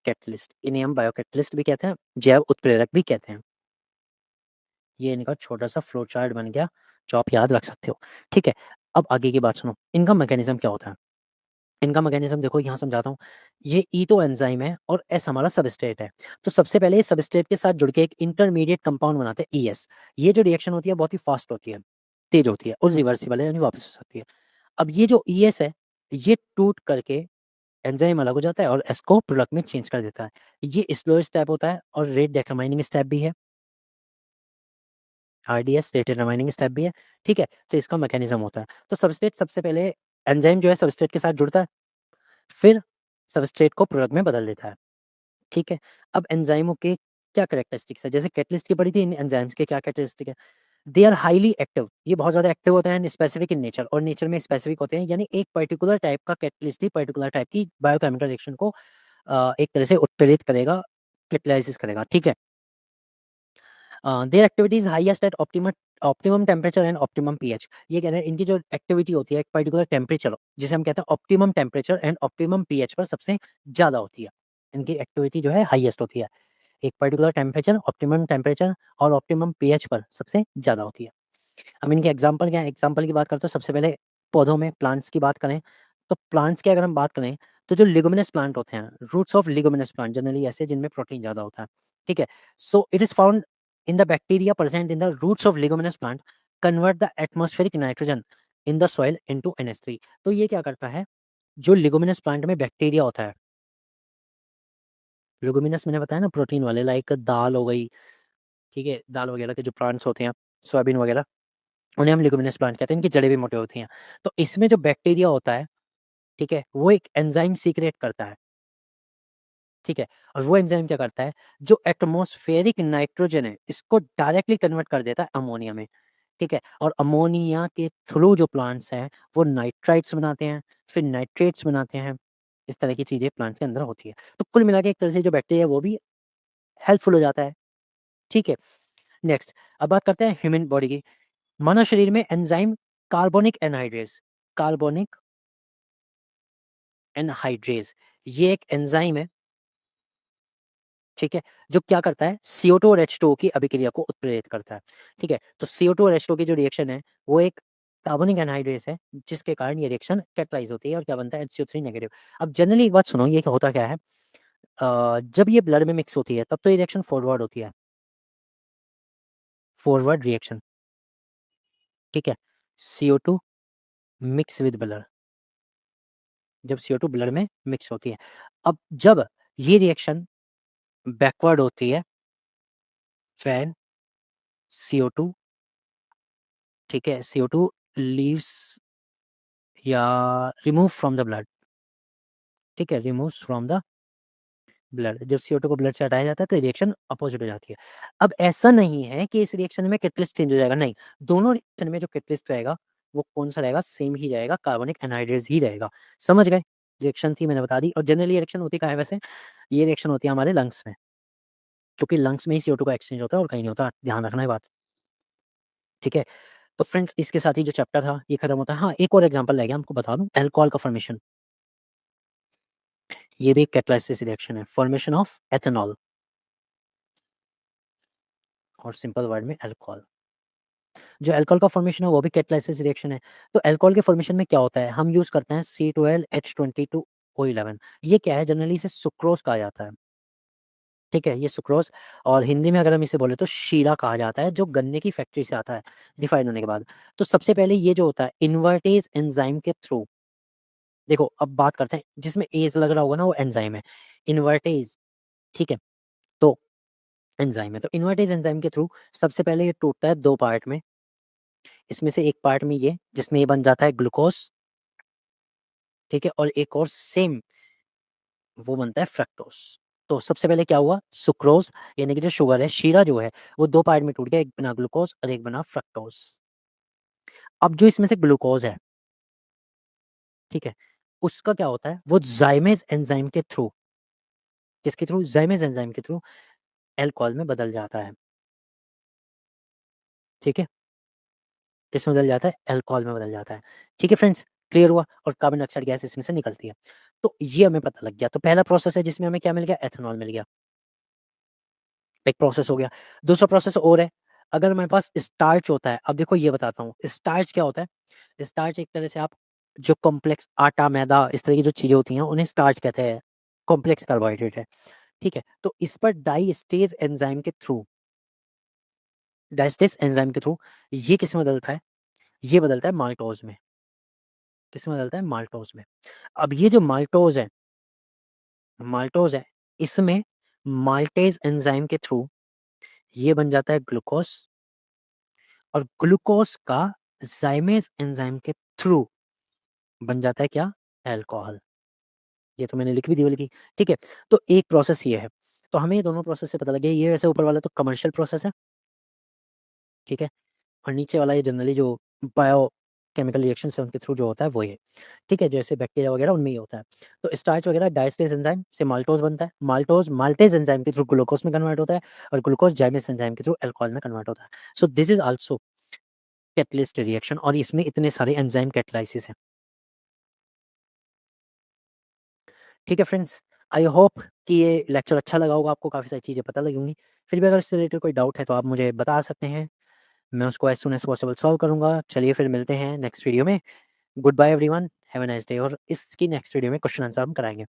catalyst. इन्हें हम बायो कैटलिस्ट भी कहते हैं, जैव उत्प्रेरक भी कहते हैं। ये इनका छोटा-सा फ्लो चार्ट बन गया, जो आप याद रख सकते हो, ठीक है? अब आगे की बात सुनो, इनका मैकेनिज़्म क्या होता है? इनका मैकेनिज़्म देखो यहाँ समझाता हूँ। ये ई तो एंजाइम है और एस हमारा सबस्ट्रेट है। तो सबसे पहले ये सबस्ट्रेट के साथ जुड़ के एक इंटरमीडिएट कंपाउंड बनाते हैं ईएस। ये जो रिएक्शन होती है बहुत ही फास्ट होती है, तेज़ होती है और रिवर्सिबल है, यानी वापस हो सकती है। अब ये जो ईएस है, ये टूट करके एंजाइम अलग हो जाता है और एस को प्रोडक्ट में चेंज कर देता है। ये स्लो स्टेप होता है और रेट डिटरमाइनिंग स्टेप भी है। आरडीएस रेट डिटरमाइनिंग स्टेप भी है, ठीक है? तो इसका मैकेनिज़्म होता है। तो सबस्ट्रेट सबसे पहले एंजाइम जो है सबस्ट्रेट के साथ जुड़ता है, फिर सबस्ट्रेट को प्रोडक्ट में बदल देता है, ठीक है? अब एंजाइमों के क्या कैरेक्टरिस्टिक्स है? जैसे कैटलिस्ट की पढ़ी थी, इन एंजाइम्स के क्या कैरेक्टरिस्टिक है? दे आर हाइली एक्टिव, ये बहुत ज़्यादा एक्टिव होते हैं एंड स्पेसिफिक इन नेचर, और नेचर में स्पेसिफिक होते हैं, यानी एक पर्टिकुलर टाइप का कैटलिस्ट ही पर्टिकुलर टाइप की बायोकेमिकल रिएक्शन को एक तरह से उत्प्रेरित करेगा, कैटालाइसिस करेगा, ठीक है? There activity is highest eight optimum temperature and optimum pH. ये कह रहे हैं इनकी जो एक्टिविटी होती है एक पर्टिकुलर टेम्परेचर, जिसे हम कहते हैं optimum temperature and optimum pH पर सबसे ज़्यादा होती है। इनकी एक्टिविटी जो है हाईएस्ट होती है। एक पर्टिकुलर टेम्परेचर और ऑप्टिमम पीएच पर सबसे ज़्यादा होती है। अब इनके एग्ज़ाम्पल क्या है? एग्ज़ाम्पल की बात करते हो, सबसे पहले पौधों में प्लांट्स की बात करें, तो प्लांट्स की अगर हम बात करें, तो जो लिग्यूमिनस प्लांट होते हैं, roots of leguminous plant generally ऐसे जिनमें प्रोटीन ज़्यादा होता है, ठीक है? So it is found in the bacteria present in the roots of leguminous plant convert the atmospheric nitrogen in the soil into NH3। तो ये क्या करता है, जो लिग्यूमिनस प्लांट में बैक्टीरिया होता है, लिग्यूमिनस मैंने बताया ना प्रोटीन वाले, लाइक दाल हो गई, ठीक है? दाल वगैरह के जो प्लांट्स होते हैं, सोयाबीन वगैरह, उन्हें हम लिग्यूमिनस प्लांट कहते हैं, इनकी जड़ें भी मोटी होती हैं। तो इसमें जो बैक्टीरिया होता है, ठीक है? वो एक एंजाइम सीक्रेट करता है, ठीक है? और वो एंजाइम क्या करता है, जो एटमॉस्फेरिक नाइट्रोजन है, इसको डायरेक्टली कन्वर्ट कर देता है अमोनिया में, ठीक है? और अमोनिया के थ्रू जो प्लांट्स हैं, वो नाइट्राइट्स बनाते हैं, फिर नाइट्रेट्स बनाते हैं। इस तरह की चीज़ें प्लांट्स के अंदर होती है। तो कुल मिला के एक तरह से जो बैक्टीरिया है, वो भी हेल्पफुल हो जाता है, ठीक है? नेक्स्ट, अब बात करते हैं ह्यूमन बॉडी की। मानव शरीर में एंजाइम कार्बोनिक एनहाइड्रेज, ये एक एंजाइम है, ठीक है? जो क्या करता है, CO2 और H2O की अभिक्रिया को उत्प्रेरित करता है, ठीक है? तो CO2 और H2O की जो रिएक्शन है, वो एक कार्बनिक एनहाइड्रेज है, जिसके कारण ये रिएक्शन कैटालाइज़ होती है और क्या बनता है, HCO3 नेगेटिव। अब जनरली एक बात सुनो, ये होता क्या है, जब ये ब्लड में मिक्स होती है, तब तो ये रिएक्शन फॉरवर्ड होती है, फॉरवर्ड रिएक्शन, ठीक है? CO2 मिक्स विद ब्लड, जब CO2 ब्लड में मिक्स होती है। अब जब ये रिएक्शन बैकवर्ड होती है, व्हेन CO2, ठीक है, CO2 लीव्स या रिमूव फ्रॉम द ब्लड, ठीक है, रिमूव्स फ्रॉम द ब्लड, जब CO2 को ब्लड से हटाया जाता है तो रिएक्शन अपोजिट हो जाती है। अब ऐसा नहीं है कि इस रिएक्शन में कैटलिस्ट चेंज हो जाएगा, नहीं, दोनों रिएक्शन में जो कैटलिस्ट रहेगा, वो कौन-सा रहेगा, सेम ही रहेगा, कार्बनिक एनहाइड्रेज ही रहेगा। समझ गए? रिएक्शन थी मैंने बता दी, और जनरली ये रिएक्शन होती कहाँ है वैसे? ये रिएक्शन होती है हमारे लंग्स में, क्योंकि लंग्स में ही CO2 का एक्सचेंज होता है और कहीं नहीं होता, ध्यान रखना ये बात, ठीक है? तो फ्रेंड्स इसके साथ ही जो चैप्टर था ये खत्म होता है। हाँ, एक और एग्जांपल रह गया, आपको बता दूँ, अल्कोहल का फॉर्मेशन। ये भी एक कैटालिसिस रिएक्शन है, फॉर्मेशन ऑफ एथेनॉल, और सिंपल वर्ड में अल्कोहल। जो अल्कोहल का फॉर्मेशन है वो भी कैटालिसिस रिएक्शन है। तो अल्कोहल के फॉर्मेशन में क्या होता है, हम यूज़ करते हैं C12H22O11। ये क्या है, जनरली इसे सुक्रोज़ कहा जाता है, ठीक है? ये सुक्रोज़, और हिंदी में अगर हम इसे बोले तो शीरा कहा जाता है, जो गन्ने की फैक्ट्री से आता है, रिफाइन होने के बाद। तो सबसे पहले ये जो होता है इन्वर्टेज़ एंजाइम के थ्रू, देखो अब बात करते हैं, जिसमें एज़ लग रहा होगा ना वो एंजाइम है, इन्वर्टेज़, ठीक है? तो एंजाइम है, तो इन्वर्टेज़ एंजाइम के थ्रू सबसे पहले ये टूटता है 2 पार्ट में। इसमें से एक पार्ट में ये, जिसमें ये बन जाता है ग्लूकोज़, ठीक है? और एक और सेम वो बनता है फ्रक्टोज़। तो सबसे पहले क्या हुआ, सुक्रोज़ यानी कि जो शुगर है, शीरा जो है, वो 2 पार्ट में टूट गया, एक बना ग्लूकोज़ और एक बना फ्रक्टोज़। अब जो इसमें से ग्लूकोज़ है, ठीक है? उसका क्या होता है, वो ज़ाइमेज़ एंजाइम के थ्रू, किसके थ्रू, ज़ाइमेज़ एंजाइम के थ्रू अल्कोहल में बदल जाता है, ठीक है? किसमें बदल जाता है? अल्कोहल में बदल जाता है। ठीक है फ्रेंड्स, क्लियर हुआ? और कार्बन डाइऑक्साइड गैस इसमें से निकलती है। तो ये हमें पता लग गया। तो पहला प्रोसेस है जिसमें हमें क्या मिल गया? एथेनॉल मिल गया। एक प्रोसेस हो गया। दूसरा प्रोसेस और है, अगर हमारे पास स्टार्च होता है, अब देखो ये बताता हूँ, स्टार्च क्या होता है? स्टार्च एक तरह से आप जो कॉम्प्लेक्स आटा, मैदा इस तरह की जो चीज़ें होती हैं उन्हें स्टार्च कहते हैं, कॉम्प्लेक्स कार्बोहाइड्रेट है, ठीक है? तो इस पर डाइस्टेज एंजाइम के थ्रू ये किसमें बदलता है? ये बदलता है माल्टोज़ में। किसमें बदलता है? माल्टोज़ में। अब ये जो माल्टोज़ है, इसमें माल्टेज़ एंजाइम के थ्रू ये बन जाता है ग्लूकोज़, और ग्लूकोज़ का ज़ाइमेज़ एंजाइम के थ्रू बन जाता है क्या? अल्कोहल। ये तो मैंने लिख भी दी बल्कि, ठीक है? तो एक प्रोसेस ये है। तो हमें ये दोनों प्रोसेस से पता लग गया, ये वैसे ऊपर वाला तो कमर्शियल प्रोसेस है, ठीक है? और नीचे वाला ये जनरली जो बायो केमिकल रिएक्शंस है उनके थ्रू जो होता है वो ये, ठीक है? जैसे बैक्टीरिया वगैरह उनमें ये होता है। तो स्टार्च वगैरह डायस्टेज एंजाइम से माल्टोज़ बनता है। माल्टोज़ माल्टेज़ एंजाइम के थ्रू ग्लूकोज़ में कन्वर्ट होता है, और ग्लूकोज़ जाइमेस एंजाइम के थ्रू अल्कोहल में कन्वर्ट होता है। So this is also catalyst reaction, और इसमें इतने सारे एंजाइम कैटालाइसिस हैं। ठीक है फ्रेंड्स, आई होप कि ये लेक्चर अच्छा लगा होगा आपको, काफ़ी सारी चीज़ें पता लगी होंगी। फिर भी अगर इससे रिलेटेड कोई डाउट है तो आप मुझे बता सकते हैं। मैं उसको as soon as possible solve करूँगा। चलिए फिर मिलते हैं नेक्स्ट वीडियो में। Good bye everyone, have a nice day, और इसकी नेक्स्ट वीडियो में क्वेश्चन आंसर हम कराएँगे।